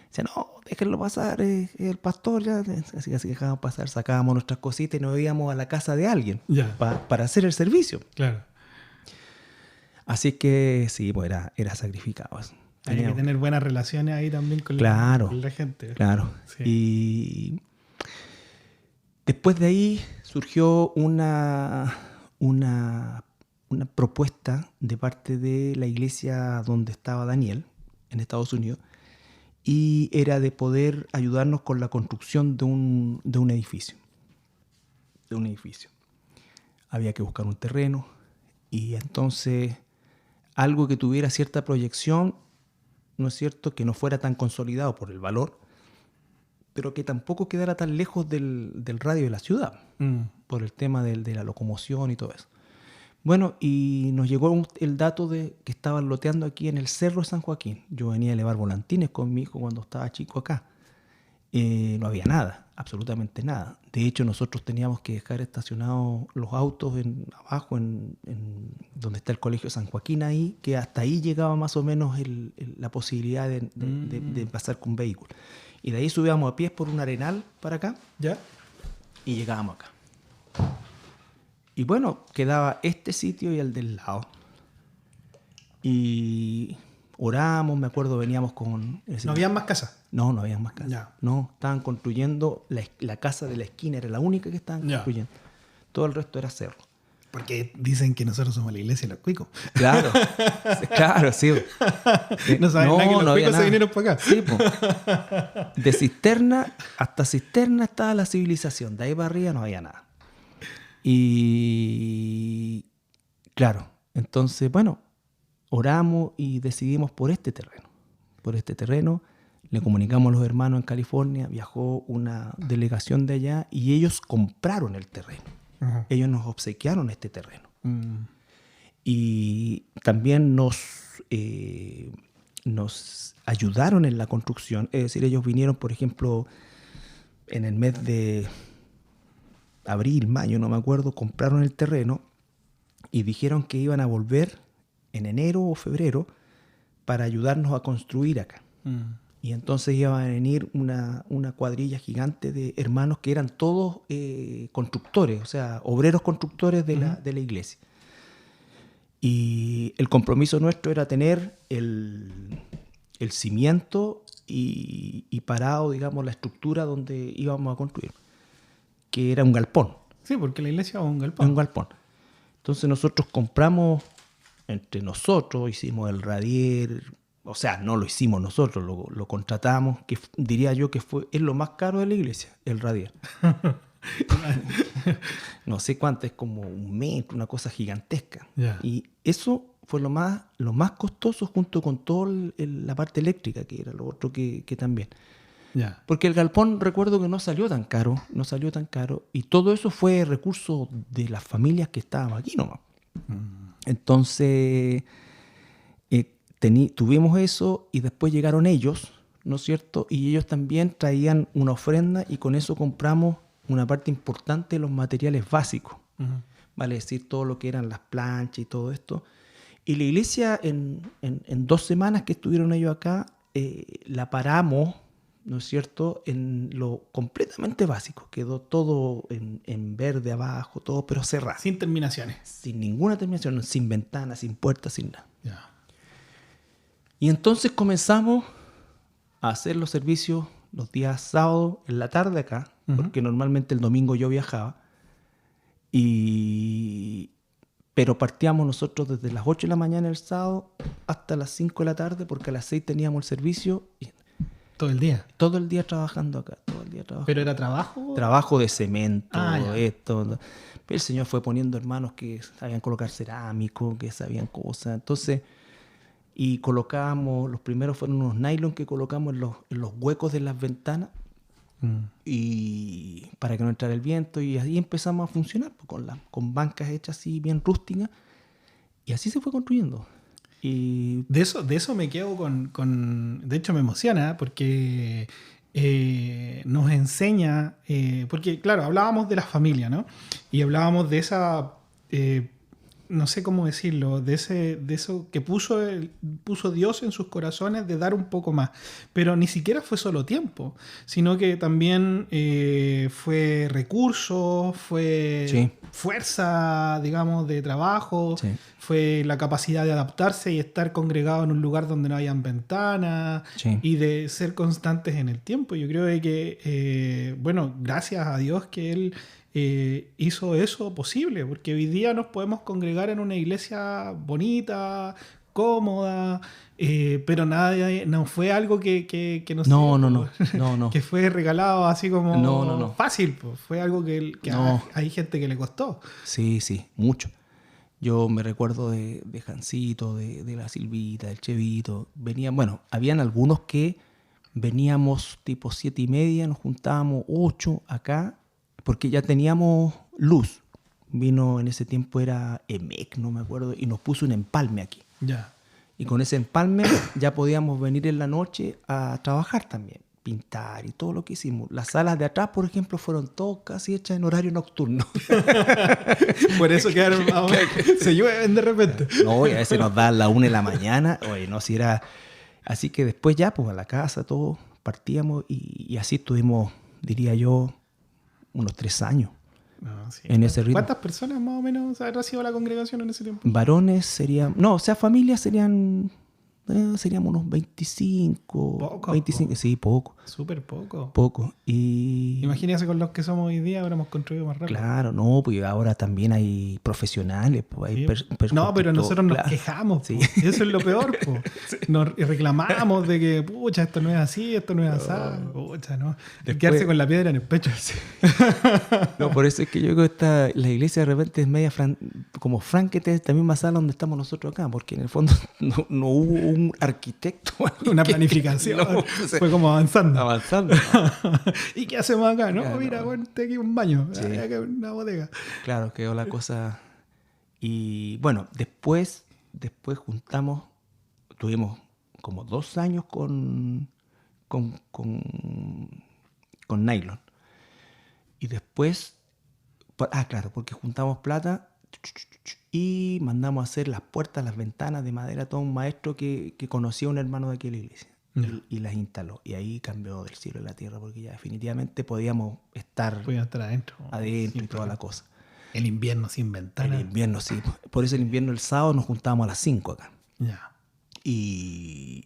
Speaker 2: Decía, no, déjenlo pasar, el pastor ya. Así que dejábamos pasar, sacábamos nuestras cositas y nos íbamos a la casa de alguien para hacer el servicio.
Speaker 1: Claro.
Speaker 2: Así que sí, pues era sacrificado.
Speaker 1: Hay que tener buenas relaciones ahí también con la gente.
Speaker 2: Claro. Sí. Y después de ahí surgió una propuesta de parte de la iglesia donde estaba Daniel, en Estados Unidos, y era de poder ayudarnos con la construcción de un edificio. Había que buscar un terreno y entonces algo que tuviera cierta proyección, ¿no es cierto?, que no fuera tan consolidado por el valor, pero que tampoco quedara tan lejos del radio de la ciudad, por el tema de la locomoción y todo eso. Bueno, y nos llegó el dato de que estaban loteando aquí en el Cerro de San Joaquín. Yo venía a elevar volantines con mi hijo cuando estaba chico acá. No había nada, absolutamente nada. De hecho, nosotros teníamos que dejar estacionados los autos abajo, en donde está el Colegio San Joaquín ahí, que hasta ahí llegaba más o menos la posibilidad de pasar con vehículos. Y de ahí subíamos a pies por un arenal para acá, ¿ya? Y llegábamos acá. Y bueno, quedaba este sitio y el del lado. Y oramos, me acuerdo, veníamos con...
Speaker 1: ¿No habían más casas?
Speaker 2: No habían más casas.
Speaker 1: Ya.
Speaker 2: No, estaban construyendo, la casa de la esquina era la única que estaban construyendo. Todo el resto era cerro.
Speaker 1: Porque dicen que nosotros somos la iglesia de los cuicos.
Speaker 2: Claro, sí.
Speaker 1: No saben nada que los cuicos se vinieron para acá.
Speaker 2: Sí, po. De cisterna hasta cisterna estaba la civilización. De ahí para arriba no había nada. Y claro, entonces, bueno, oramos y decidimos por este terreno. Le comunicamos a los hermanos en California, viajó una delegación de allá y ellos compraron el terreno. Uh-huh. Ellos nos obsequiaron este terreno. Y también nos ayudaron en la construcción. Es decir, ellos vinieron, por ejemplo, en el mes de abril, mayo, no me acuerdo, compraron el terreno y dijeron que iban a volver en enero o febrero para ayudarnos a construir acá. Y entonces iba a venir una cuadrilla gigante de hermanos que eran todos constructores, o sea, obreros constructores de la iglesia. Y el compromiso nuestro era tener el cimiento y parado, digamos, la estructura donde íbamos a construir, que era un galpón.
Speaker 1: Sí, porque la iglesia es un galpón.
Speaker 2: Un galpón. Entonces nosotros compramos, entre nosotros, hicimos el radier. O sea, no lo hicimos nosotros, lo contratamos, que diría yo que es lo más caro de la iglesia, el radier. No sé cuánto, es como 1 metro, una cosa gigantesca.
Speaker 1: Yeah.
Speaker 2: Y eso fue lo más costoso, junto con toda la parte eléctrica, que era lo otro que también.
Speaker 1: Yeah.
Speaker 2: Porque el galpón, recuerdo que no salió tan caro, y todo eso fue recurso de las familias que estábamos aquí nomás. Entonces tuvimos eso, y después llegaron ellos, ¿no es cierto? Y ellos también traían una ofrenda, y con eso compramos una parte importante de los materiales básicos. Vale decir, todo lo que eran las planchas y todo esto. Y la iglesia, en 2 semanas que estuvieron ellos acá, la paramos, ¿no es cierto?, en lo completamente básico. Quedó todo en verde abajo, todo, pero cerrado.
Speaker 1: Sin terminaciones.
Speaker 2: Sin ninguna terminación, sin ventanas, sin puertas, sin nada.
Speaker 1: Yeah.
Speaker 2: Y entonces comenzamos a hacer los servicios los días sábados en la tarde acá, porque normalmente el domingo yo viajaba. Pero partíamos nosotros desde las 8 de la mañana el sábado hasta las 5 de la tarde, porque a las 6 teníamos el servicio. Y
Speaker 1: todo el día.
Speaker 2: Todo el día trabajando acá, todo el día trabajando.
Speaker 1: ¿Pero era trabajo?
Speaker 2: Trabajo de cemento,
Speaker 1: Ya.
Speaker 2: esto. El Señor fue poniendo hermanos que sabían colocar cerámico, que sabían cosas. Entonces, y colocábamos, los primeros fueron unos nylon que colocamos en los huecos de las ventanas, y para que no entrara el viento, y así empezamos a funcionar, pues, con bancas hechas así bien rústicas, y así se fue construyendo. Y
Speaker 1: de eso me quedo de hecho me emociona, porque nos enseña, porque claro, hablábamos de la familia, ¿no? Y hablábamos de esa, no sé cómo decirlo, de eso que puso Dios en sus corazones, de dar un poco más. Pero ni siquiera fue solo tiempo, sino que también fue recursos, fue fuerza, digamos, de trabajo, fue la capacidad de adaptarse y estar congregado en un lugar donde no hayan ventanas, y de ser constantes en el tiempo. Yo creo que, bueno, gracias a Dios que Él hizo eso posible, porque hoy día nos podemos congregar en una iglesia bonita, cómoda, pero no fue algo que nos
Speaker 2: no.
Speaker 1: que fue regalado así como
Speaker 2: no.
Speaker 1: fácil, pues. Fue algo que hay gente que le costó.
Speaker 2: Sí, mucho. Yo me recuerdo de Jancito, de la Silvita, del Chevito. Habían algunos que veníamos tipo 7:30, nos juntábamos 8 acá, porque ya teníamos luz. Vino en ese tiempo, era EMEC, no me acuerdo, y nos puso un empalme aquí.
Speaker 1: Ya.
Speaker 2: Y con ese empalme ya podíamos venir en la noche a trabajar también, pintar y todo lo que hicimos. Las salas de atrás, por ejemplo, fueron todas casi hechas en horario nocturno.
Speaker 1: Por eso quedaron, se llueven de repente.
Speaker 2: No, y a veces nos da a la 1 de la mañana. Oye, no, si era... Así que después ya, pues a la casa, todos partíamos, y así estuvimos, diría yo, unos 3 años. En ese ritmo.
Speaker 1: ¿Cuántas personas más o menos habrá sido la congregación en ese tiempo?
Speaker 2: Varones serían... No, o sea, familias seríamos unos 25.
Speaker 1: Poco.
Speaker 2: 25, sí, poco.
Speaker 1: Súper poco.
Speaker 2: Poco. Y...
Speaker 1: Imagínense con los que somos hoy día, habríamos construido más rápido.
Speaker 2: Claro, no, pues ahora también hay profesionales. Pues hay
Speaker 1: no, pero nosotros nos quejamos.
Speaker 2: Sí.
Speaker 1: Eso es lo peor. Pues. Nos reclamamos de que, pucha, esto no es así, esto no es así. Pucha, ¿no?
Speaker 2: Después...
Speaker 1: Quedarse con la piedra en el pecho. Sí.
Speaker 2: No, por eso es que yo creo que la iglesia de repente es media como Franquete, esta misma sala donde estamos nosotros acá, porque en el fondo no hubo un arquitecto.
Speaker 1: Una planificación. Fue como avanzando. ¿Y qué hacemos acá? No, claro, mira, ponte aquí un baño. Sí. Acá una bodega.
Speaker 2: Claro, quedó la cosa. Y bueno, después juntamos, tuvimos como 2 años con, con, con nylon. Y después, claro, porque juntamos plata y mandamos a hacer las puertas, las ventanas de madera, todo un maestro que conocía a un hermano de aquí de la iglesia. Y las instaló. Y ahí cambió del cielo y la tierra, porque ya definitivamente podíamos estar
Speaker 1: adentro
Speaker 2: y toda la cosa.
Speaker 1: El invierno sin ventana.
Speaker 2: El invierno, sí. Por eso el invierno, el sábado, nos juntábamos a las 5 acá.
Speaker 1: Ya.
Speaker 2: Y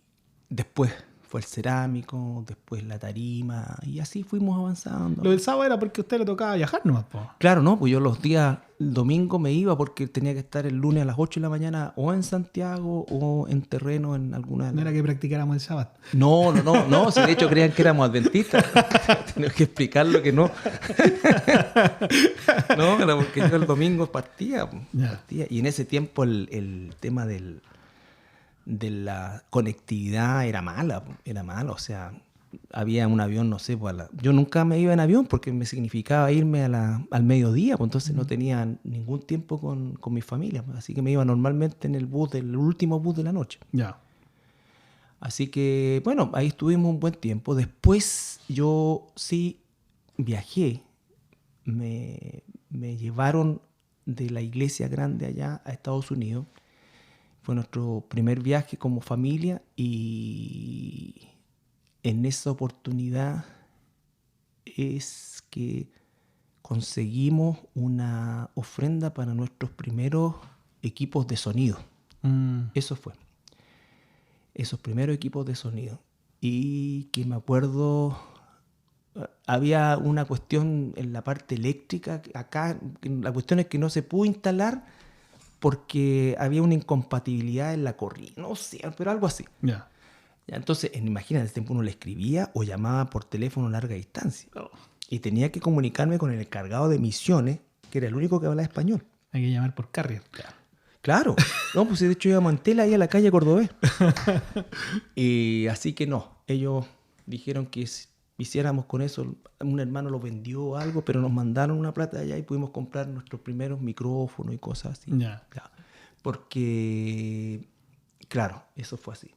Speaker 2: después fue el cerámico, después la tarima, y así fuimos avanzando.
Speaker 1: Lo del sábado era porque a usted le tocaba viajar nomás, po.
Speaker 2: Claro, no, pues yo los días, el domingo me iba porque tenía que estar el lunes a las 8 de la mañana o en Santiago o en terreno en alguna...
Speaker 1: No era que practicáramos el sábado.
Speaker 2: No, si de hecho creían que éramos adventistas. Tenía que explicarlo que no. No, era porque yo el domingo partía. Y en ese tiempo el tema de la conectividad era mala, o sea, había un avión, no sé, yo nunca me iba en avión porque me significaba irme al mediodía, pues entonces no tenía ningún tiempo con mi familia, así que me iba normalmente en el último bus de la noche.
Speaker 1: Ya.
Speaker 2: Así que, bueno, ahí estuvimos un buen tiempo. Después yo sí viajé, me llevaron de la iglesia grande allá a Estados Unidos. Fue nuestro primer viaje como familia y en esa oportunidad es que conseguimos una ofrenda para nuestros primeros equipos de sonido. Eso fue. Esos primeros equipos de sonido. Y que me acuerdo, había una cuestión en la parte eléctrica acá. La cuestión es que no se pudo instalar porque había una incompatibilidad en la corriente, no sé, pero algo así.
Speaker 1: Ya.
Speaker 2: Entonces, imagínate, en ese tiempo uno le escribía o llamaba por teléfono a larga distancia. Y tenía que comunicarme con el encargado de misiones, que era el único que hablaba español.
Speaker 1: Hay que llamar por carrier.
Speaker 2: Claro. No, pues de hecho íbamos en tela ahí a la calle Cordobés. Y así que no, ellos dijeron que hiciéramos con eso, un hermano lo vendió algo, pero nos mandaron una plata allá y pudimos comprar nuestros primeros micrófonos y cosas así.
Speaker 1: Ya.
Speaker 2: Porque, claro, eso fue así.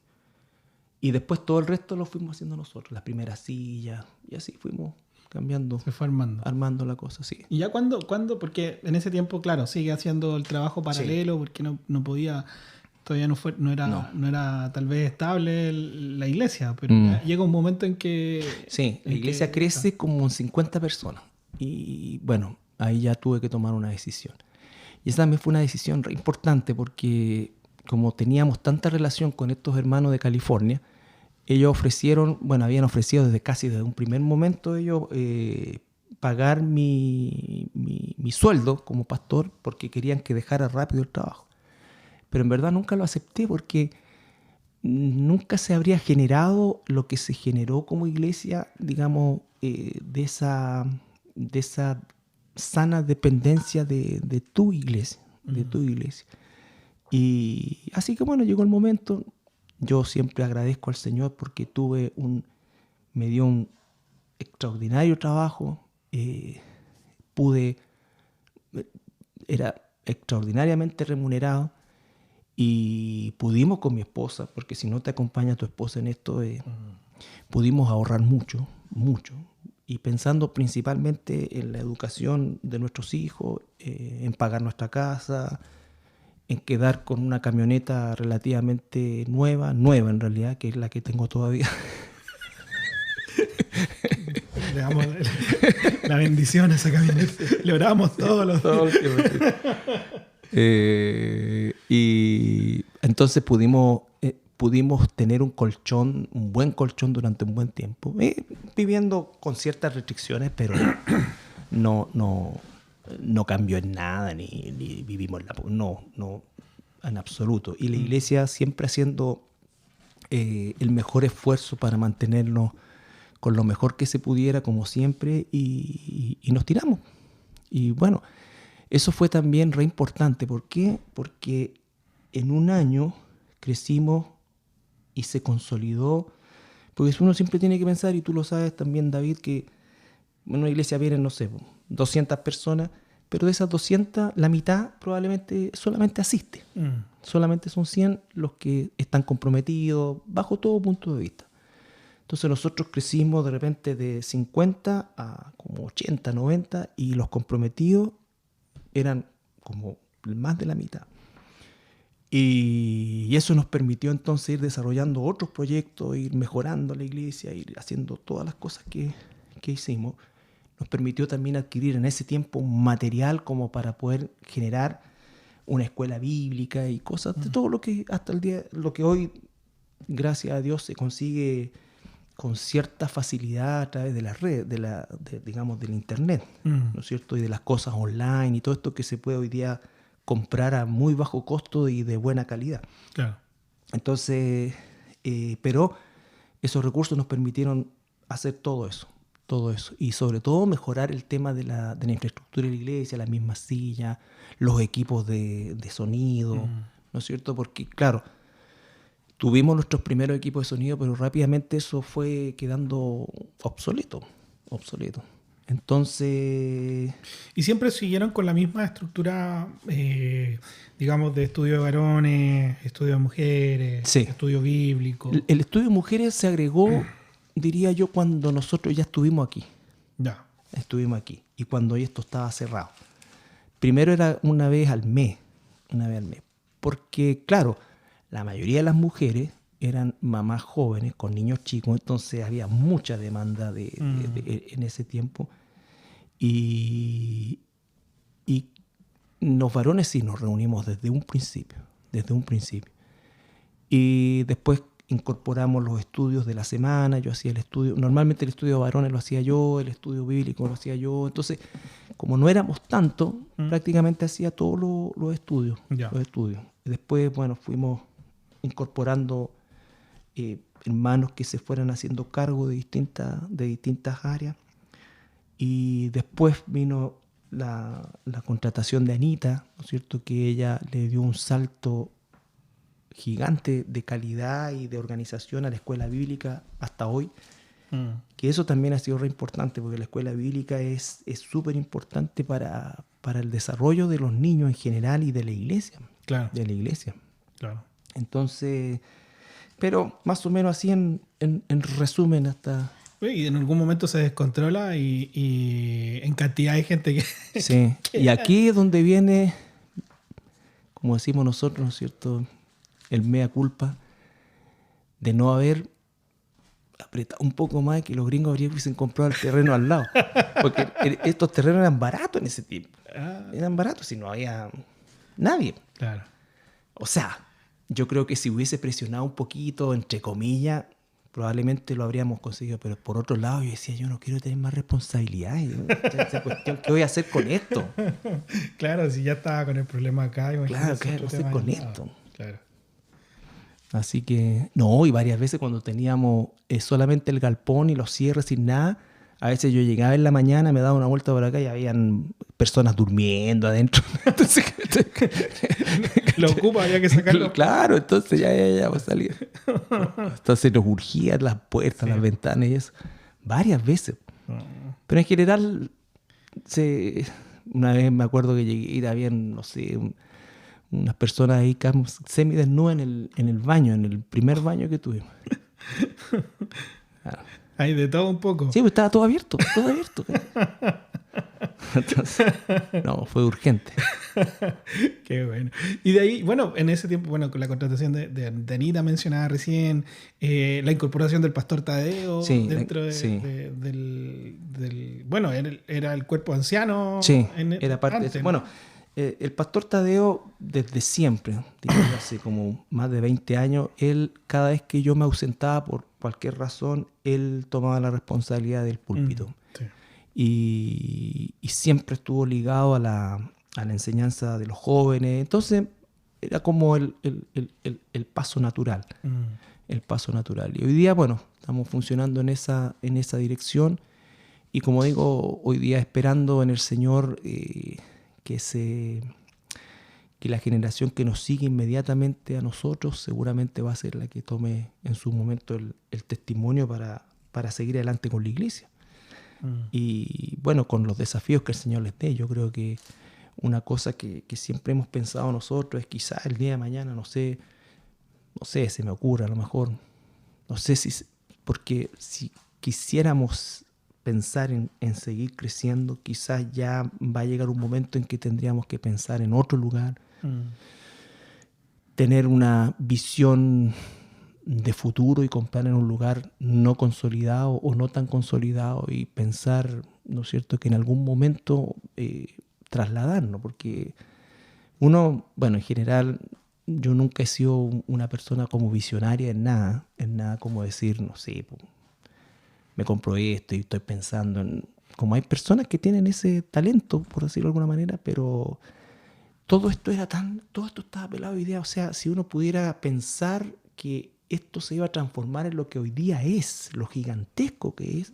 Speaker 2: Y después todo el resto lo fuimos haciendo nosotros, las primeras sillas, y así fuimos cambiando.
Speaker 1: Se fue
Speaker 2: armando la cosa, sí.
Speaker 1: ¿Y ya cuándo? Porque en ese tiempo, claro, sigue haciendo el trabajo paralelo, sí, porque no podía... Todavía no era tal vez estable la iglesia, pero llega un momento en que...
Speaker 2: Sí, la iglesia crece como 50 personas. Y bueno, ahí ya tuve que tomar una decisión. Y esa también fue una decisión re importante porque como teníamos tanta relación con estos hermanos de California, ellos habían ofrecido desde un primer momento ellos pagar mi sueldo como pastor porque querían que dejara rápido el trabajo. Pero en verdad nunca lo acepté porque nunca se habría generado lo que se generó como iglesia, digamos, de esa sana dependencia de tu iglesia, Y así que bueno, llegó el momento. Yo siempre agradezco al Señor porque me dio un extraordinario trabajo, era extraordinariamente remunerado. Y pudimos con mi esposa, porque si no te acompaña tu esposa en esto, pudimos ahorrar mucho. Y pensando principalmente en la educación de nuestros hijos, en pagar nuestra casa, en quedar con una camioneta relativamente nueva en realidad, que es la que tengo todavía.
Speaker 1: Le damos la bendición a esa camioneta. Le oramos todos los días.
Speaker 2: Y entonces pudimos tener un buen colchón durante un buen tiempo, viviendo con ciertas restricciones, pero no cambió en nada, ni vivimos en absoluto. Y la iglesia siempre haciendo el mejor esfuerzo para mantenernos con lo mejor que se pudiera, como siempre, y nos tiramos. Y bueno, eso fue también re importante. ¿Por qué? Porque en un año crecimos y se consolidó. Porque uno siempre tiene que pensar, y tú lo sabes también, David, que en una iglesia vienen, no sé, 200 personas, pero de esas 200, la mitad probablemente solamente asiste. Solamente son 100 los que están comprometidos bajo todo punto de vista. Entonces nosotros crecimos de repente de 50 a como 80, 90 y los comprometidos eran como más de la mitad. Y eso nos permitió entonces ir desarrollando otros proyectos, ir mejorando la iglesia, ir haciendo todas las cosas que hicimos. Nos permitió también adquirir en ese tiempo un material como para poder generar una escuela bíblica y cosas de todo lo que hasta el día, lo que hoy, gracias a Dios, se consigue con cierta facilidad a través de las redes, digamos, del internet, ¿no es cierto? Y de las cosas online y todo esto que se puede hoy día comprar a muy bajo costo y de buena calidad.
Speaker 1: Claro.
Speaker 2: Entonces, pero esos recursos nos permitieron hacer todo eso. Y sobre todo mejorar el tema de la infraestructura de la iglesia, las mismas sillas, los equipos de sonido, ¿no es cierto? Porque, claro, tuvimos nuestros primeros equipos de sonido, pero rápidamente eso fue quedando obsoleto. Entonces...
Speaker 1: ¿Y siempre siguieron con la misma estructura, digamos, de estudio de varones, estudio de mujeres,
Speaker 2: sí,
Speaker 1: estudio bíblico?
Speaker 2: El estudio de mujeres se agregó, diría yo, cuando nosotros ya estuvimos aquí.
Speaker 1: Ya.
Speaker 2: Estuvimos aquí. Y cuando esto estaba cerrado. Primero era una vez al mes. Porque, claro, la mayoría de las mujeres eran mamás jóvenes con niños chicos, entonces había mucha demanda en ese tiempo. Y los varones sí nos reunimos desde un principio. Y después incorporamos los estudios de la semana. Yo hacía el estudio, normalmente el estudio de varones lo hacía yo, el estudio bíblico lo hacía yo. Entonces, como no éramos tanto, prácticamente hacía todos los estudios. Y después, bueno, fuimos incorporando hermanos que se fueran haciendo cargo de distintas áreas. Y después vino la contratación de Anita, ¿no es cierto? Que ella le dio un salto gigante de calidad y de organización a la escuela bíblica hasta hoy. Que eso también ha sido re importante, porque la escuela bíblica es súper importante para el desarrollo de los niños en general y de la iglesia.
Speaker 1: Claro. Claro.
Speaker 2: Entonces, pero más o menos así en resumen hasta...
Speaker 1: Y en algún momento se descontrola y en cantidad de gente que...
Speaker 2: Sí, y aquí es donde viene, como decimos nosotros, ¿no es cierto?, el mea culpa de no haber apretado un poco más y que los gringos hubiesen comprado el terreno al lado. Porque estos terrenos eran baratos en ese tiempo. Eran baratos y no había nadie.
Speaker 1: Claro.
Speaker 2: O sea, yo creo que si hubiese presionado un poquito, entre comillas, probablemente lo habríamos conseguido. Pero por otro lado, yo decía, yo no quiero tener más responsabilidades. Esa cuestión, ¿qué voy a hacer con esto?
Speaker 1: Claro, si ya estaba con el problema acá.
Speaker 2: Claro, ¿qué voy a hacer con esto?
Speaker 1: Claro.
Speaker 2: Así que, no, y varias veces cuando teníamos solamente el galpón y los cierres sin nada, a veces yo llegaba en la mañana, me daba una vuelta por acá y habían personas durmiendo adentro. Entonces,
Speaker 1: lo ocupa, había que sacarlo.
Speaker 2: Claro, entonces ya va a salir. Entonces nos urgían las puertas, las ventanas y eso. Varias veces. Pero en general, una vez me acuerdo que llegué y habían, no sé, unas personas ahí semidesnudas en el baño, en el primer baño que tuvimos. Claro.
Speaker 1: Hay de todo un poco.
Speaker 2: Sí, pues estaba todo abierto. Entonces, no, fue urgente.
Speaker 1: Qué bueno. Y de ahí, bueno, en ese tiempo, bueno, con la contratación de Anita mencionada recién, la incorporación del pastor Tadeo dentro del bueno, era el cuerpo anciano.
Speaker 2: Sí, era parte de eso. Bueno, el pastor Tadeo, desde siempre, hace como más de 20 años, él, cada vez que yo me ausentaba por cualquier razón, él tomaba la responsabilidad del púlpito.
Speaker 1: Sí.
Speaker 2: Y siempre estuvo ligado a la enseñanza de los jóvenes. Entonces, era como el paso natural. El paso natural. Y hoy día, bueno, estamos funcionando en esa dirección. Y como digo, hoy día esperando en el Señor... que la generación que nos sigue inmediatamente a nosotros seguramente va a ser la que tome en su momento el testimonio para seguir adelante con la iglesia. Y bueno, con los desafíos que el Señor les dé, yo creo que una cosa que siempre hemos pensado nosotros es quizás el día de mañana, no sé, se me ocurre a lo mejor, no sé si, porque si quisiéramos pensar en seguir creciendo, quizás ya va a llegar un momento en que tendríamos que pensar en otro lugar, tener una visión de futuro y comprar en un lugar no consolidado o no tan consolidado y pensar, ¿no es cierto?, que en algún momento trasladarnos, porque uno, bueno, en general, yo nunca he sido una persona como visionaria en nada como decir, no sé, me compro esto y estoy pensando en... Como hay personas que tienen ese talento, por decirlo de alguna manera, pero todo esto estaba pelado de idea. O sea, si uno pudiera pensar que esto se iba a transformar en lo que hoy día es, lo gigantesco que es,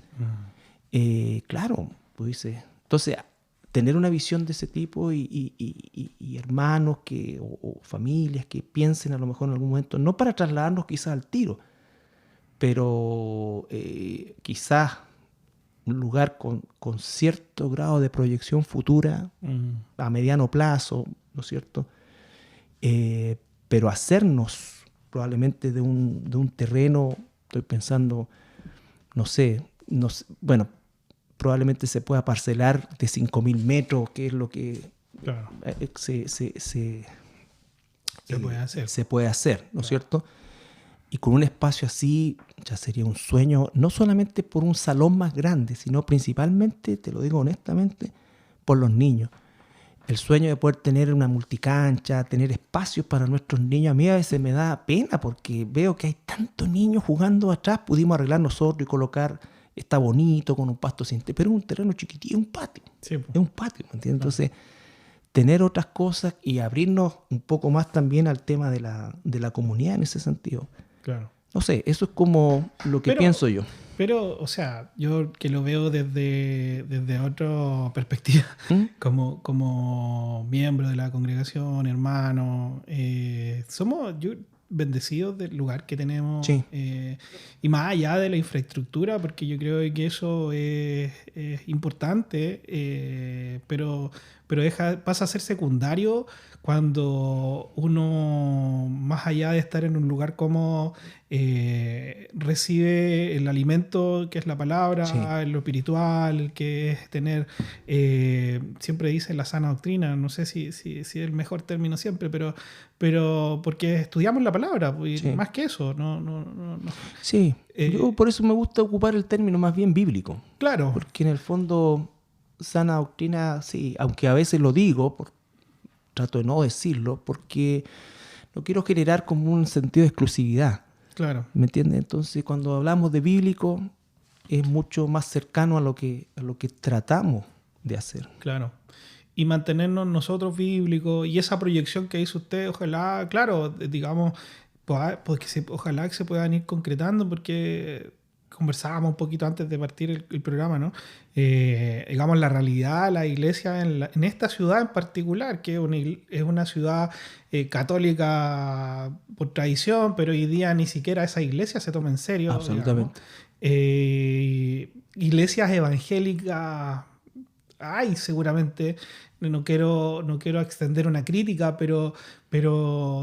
Speaker 2: claro, pues dice. Entonces, tener una visión de ese tipo y hermanos o familias que piensen a lo mejor en algún momento, no para trasladarnos quizás al tiro, pero quizás un lugar con cierto grado de proyección futura a mediano plazo, ¿no es cierto? Pero hacernos probablemente de un terreno, estoy pensando, no sé, bueno, probablemente se pueda parcelar de 5.000 metros, que es lo que
Speaker 1: Claro.
Speaker 2: se
Speaker 1: puede hacer.
Speaker 2: Se puede hacer, ¿no es cierto? Y con un espacio así ya sería un sueño, no solamente por un salón más grande, sino principalmente, te lo digo honestamente, por los niños. El sueño de poder tener una multicancha, tener espacios para nuestros niños, a mí a veces me da pena porque veo que hay tantos niños jugando atrás. Pudimos arreglar nosotros y colocar, está bonito con un pasto sintético, pero es un terreno chiquitito, es un patio. Sí, pues. Es un patio, ¿me entiendes? Entonces, tener otras cosas y abrirnos un poco más también al tema de la comunidad en ese sentido.
Speaker 1: Claro.
Speaker 2: No sé, eso es como lo que pienso yo.
Speaker 1: Pero, o sea, yo que lo veo desde otra perspectiva, como miembro de la congregación, hermano, somos bendecidos del lugar que tenemos.
Speaker 2: Sí.
Speaker 1: Y más allá de la infraestructura, porque yo creo que eso es importante, pero pasa a ser secundario cuando uno, más allá de estar en un lugar cómodo, recibe el alimento que es la palabra,
Speaker 2: Sí.
Speaker 1: lo espiritual, que es tener, siempre dicen la sana doctrina, no sé si es el mejor término siempre, pero porque estudiamos la palabra, y
Speaker 2: Sí.
Speaker 1: más que eso, no.
Speaker 2: Sí, yo por eso me gusta ocupar el término más bien bíblico.
Speaker 1: Claro.
Speaker 2: Porque en el fondo, sana doctrina, sí, aunque a veces lo digo, trato de no decirlo, porque no quiero generar como un sentido de exclusividad.
Speaker 1: Claro.
Speaker 2: ¿Me entiendes? Entonces, cuando hablamos de bíblico, es mucho más cercano a lo que tratamos de hacer.
Speaker 1: Claro. Y mantenernos nosotros bíblicos, y esa proyección que hizo usted, ojalá, claro, digamos, ojalá que se puedan ir concretando, porque conversábamos un poquito antes de partir el programa, ¿no? Digamos, la realidad de la iglesia en esta ciudad en particular, que es una ciudad católica por tradición, pero hoy día ni siquiera esa iglesia se toma en serio.
Speaker 2: Absolutamente.
Speaker 1: Iglesias evangélicas hay seguramente. No quiero extender una crítica, pero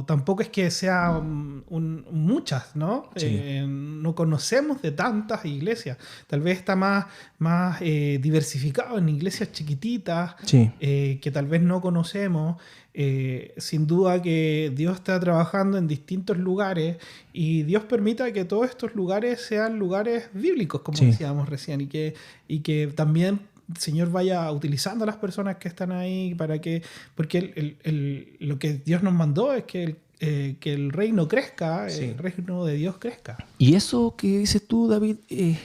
Speaker 1: tampoco es que sean muchas, ¿no?
Speaker 2: Sí.
Speaker 1: No conocemos de tantas iglesias. Tal vez está más diversificado en iglesias chiquititas,
Speaker 2: Sí.
Speaker 1: que tal vez no conocemos. Sin duda que Dios está trabajando en distintos lugares y Dios permita que todos estos lugares sean lugares bíblicos, como decíamos recién, y que también el Señor vaya utilizando a las personas que están ahí porque lo que Dios nos mandó es que el reino crezca, el reino de Dios crezca.
Speaker 2: Y eso que dices tú, David, es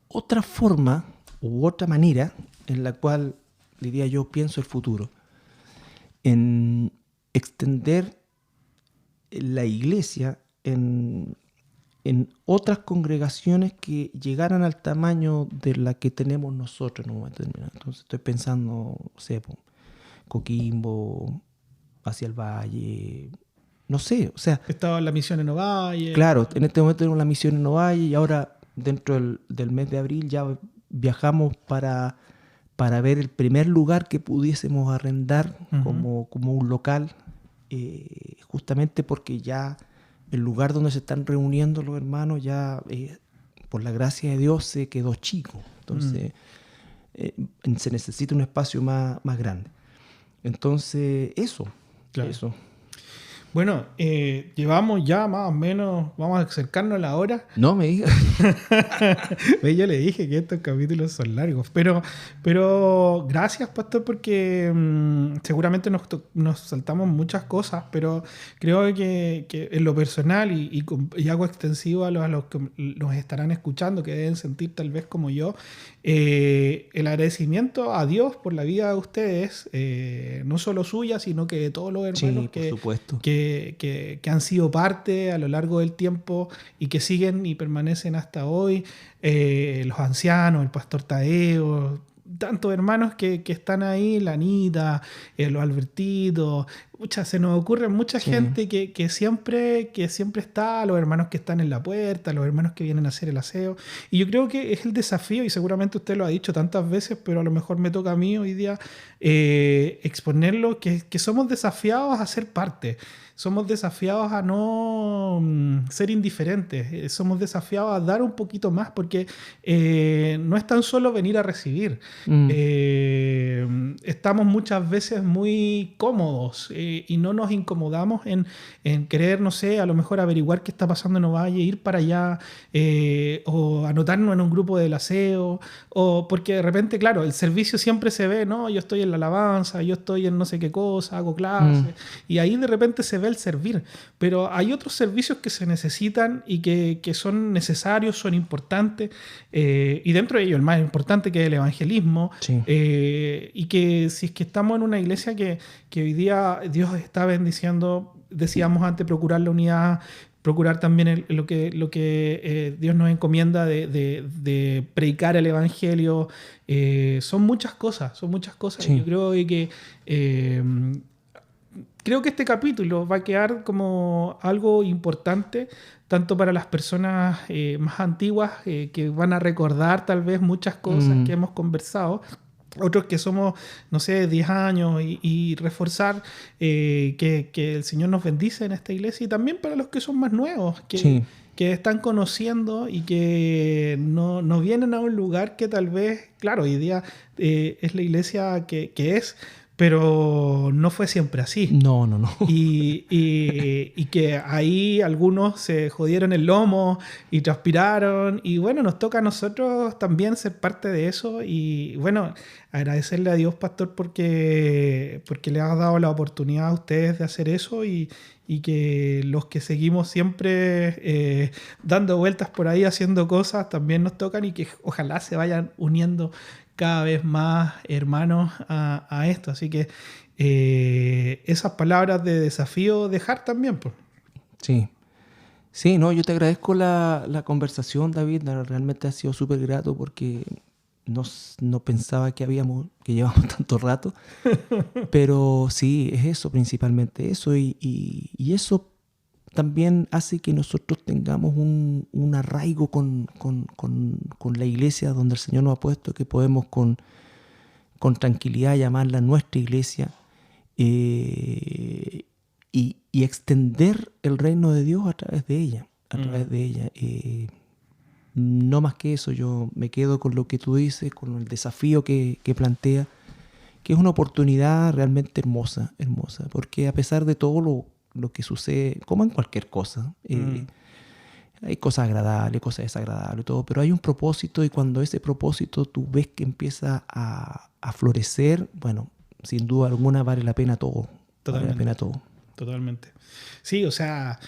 Speaker 2: otra forma u otra manera en la cual, diría yo, pienso el futuro. En extender la iglesia en otras congregaciones que llegaran al tamaño de la que tenemos nosotros en un momento determinado. Entonces estoy pensando, no sé, Coquimbo, hacia el Valle, no sé, o sea...
Speaker 1: Estaba en la misión en Ovalle.
Speaker 2: Claro, en este momento tenemos la misión en Ovalle y ahora dentro del mes de abril ya viajamos para para ver el primer lugar que pudiésemos arrendar como un local, justamente porque ya el lugar donde se están reuniendo los hermanos ya, por la gracia de Dios, se quedó chico. Entonces, se necesita un espacio más grande. Entonces, eso.
Speaker 1: Bueno, llevamos ya más o menos, vamos a acercarnos a la hora.
Speaker 2: No me digas.
Speaker 1: Yo le dije que estos capítulos son largos, pero gracias, pastor, porque seguramente nos saltamos muchas cosas, pero creo que en lo personal y hago extensivo a los que nos estarán escuchando, que deben sentir tal vez como yo, el agradecimiento a Dios por la vida de ustedes, no solo suya, sino que de todos los hermanos que han sido parte a lo largo del tiempo y que siguen y permanecen hasta hoy, los ancianos, el pastor Tadeo, tantos hermanos que están ahí, la Anita, los Albertitos, se nos ocurre mucha gente que siempre está, los hermanos que están en la puerta, los hermanos que vienen a hacer el aseo. Y yo creo que es el desafío, y seguramente usted lo ha dicho tantas veces, pero a lo mejor me toca a mí hoy día exponerlo, que somos desafiados a ser parte. Somos desafiados a no ser indiferentes. Somos desafiados a dar un poquito más, porque no es tan solo venir a recibir. Estamos muchas veces muy cómodos y no nos incomodamos en querer, no sé, a lo mejor averiguar qué está pasando en Ovalle, ir para allá, o anotarnos en un grupo del aseo, o porque de repente, claro, el servicio siempre se ve, ¿no? Yo estoy en la alabanza, yo estoy en no sé qué cosa, hago clases, y ahí de repente se ve el servir. Pero hay otros servicios que se necesitan y que son necesarios, son importantes, y dentro de ellos el más importante, que es el evangelismo, y que si es que estamos en una iglesia que hoy día Dios está bendiciendo, decíamos antes, procurar la unidad, procurar también lo que Dios nos encomienda de predicar el evangelio. Son muchas cosas. Sí. Yo creo que este capítulo va a quedar como algo importante, tanto para las personas más antiguas, que van a recordar tal vez muchas cosas que hemos conversado, otros que somos, no sé, 10 años, y reforzar que el Señor nos bendice en esta iglesia, y también para los que son más nuevos, que están conociendo y que no vienen a un lugar que tal vez, claro, hoy día es la iglesia que es, pero no fue siempre así.
Speaker 2: No.
Speaker 1: Y que ahí algunos se jodieron el lomo y transpiraron. Y bueno, nos toca a nosotros también ser parte de eso. Y bueno, agradecerle a Dios, pastor, porque le ha dado la oportunidad a ustedes de hacer eso, y que los que seguimos siempre dando vueltas por ahí, haciendo cosas, también nos tocan, y que ojalá se vayan uniendo cada vez más hermanos a esto. Así que esas palabras de desafío dejar también, pues.
Speaker 2: Sí, no, yo te agradezco la conversación, David. Realmente ha sido súper grato, porque no pensaba que llevamos tanto rato. Pero sí, es eso, principalmente eso. Y eso también hace que nosotros tengamos un arraigo con la iglesia donde el Señor nos ha puesto, que podemos con tranquilidad llamarla nuestra iglesia, y extender el reino de Dios a través de ella. No más que eso, yo me quedo con lo que tú dices, con el desafío que plantea, que es una oportunidad realmente hermosa, porque a pesar de todo lo que sucede, como en cualquier cosa, hay cosas agradables, cosas desagradables, todo, pero hay un propósito, y cuando ese propósito tú ves que empieza a florecer, bueno, sin duda alguna vale la pena todo.
Speaker 1: Totalmente. Sí, o sea,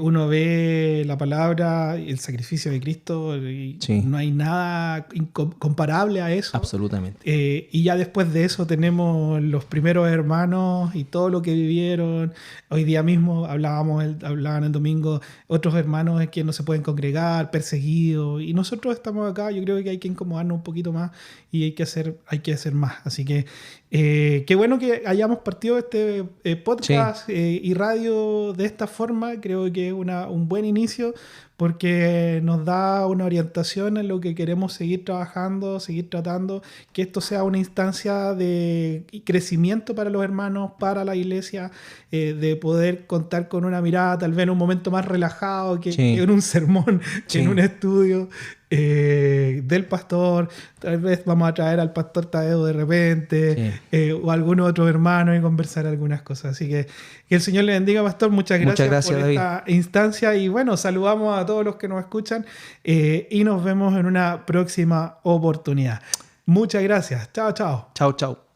Speaker 1: uno ve la palabra y el sacrificio de Cristo, y no hay nada comparable a eso.
Speaker 2: Absolutamente.
Speaker 1: Y ya después de eso tenemos los primeros hermanos y todo lo que vivieron. Hoy día mismo hablaban el domingo otros hermanos que no se pueden congregar, perseguidos, y nosotros estamos acá. Yo creo que hay que incomodarnos un poquito más, y hay que hacer más. Así que qué bueno que hayamos partido este podcast y radio de esta forma. Creo que es un buen inicio porque nos da una orientación en lo que queremos seguir trabajando, seguir tratando, que esto sea una instancia de crecimiento para los hermanos, para la iglesia, de poder contar con una mirada tal vez en un momento más relajado que en un sermón, que en un estudio del pastor. Tal vez vamos a traer al pastor Tadeo de repente, o a algún otro hermano y conversar algunas cosas. Así que el Señor le bendiga, pastor. Muchas gracias por
Speaker 2: David.
Speaker 1: Esta instancia, y bueno, saludamos a todos los que nos escuchan y nos vemos en una próxima oportunidad. Muchas gracias. Chao, chao.
Speaker 2: Chao, chao.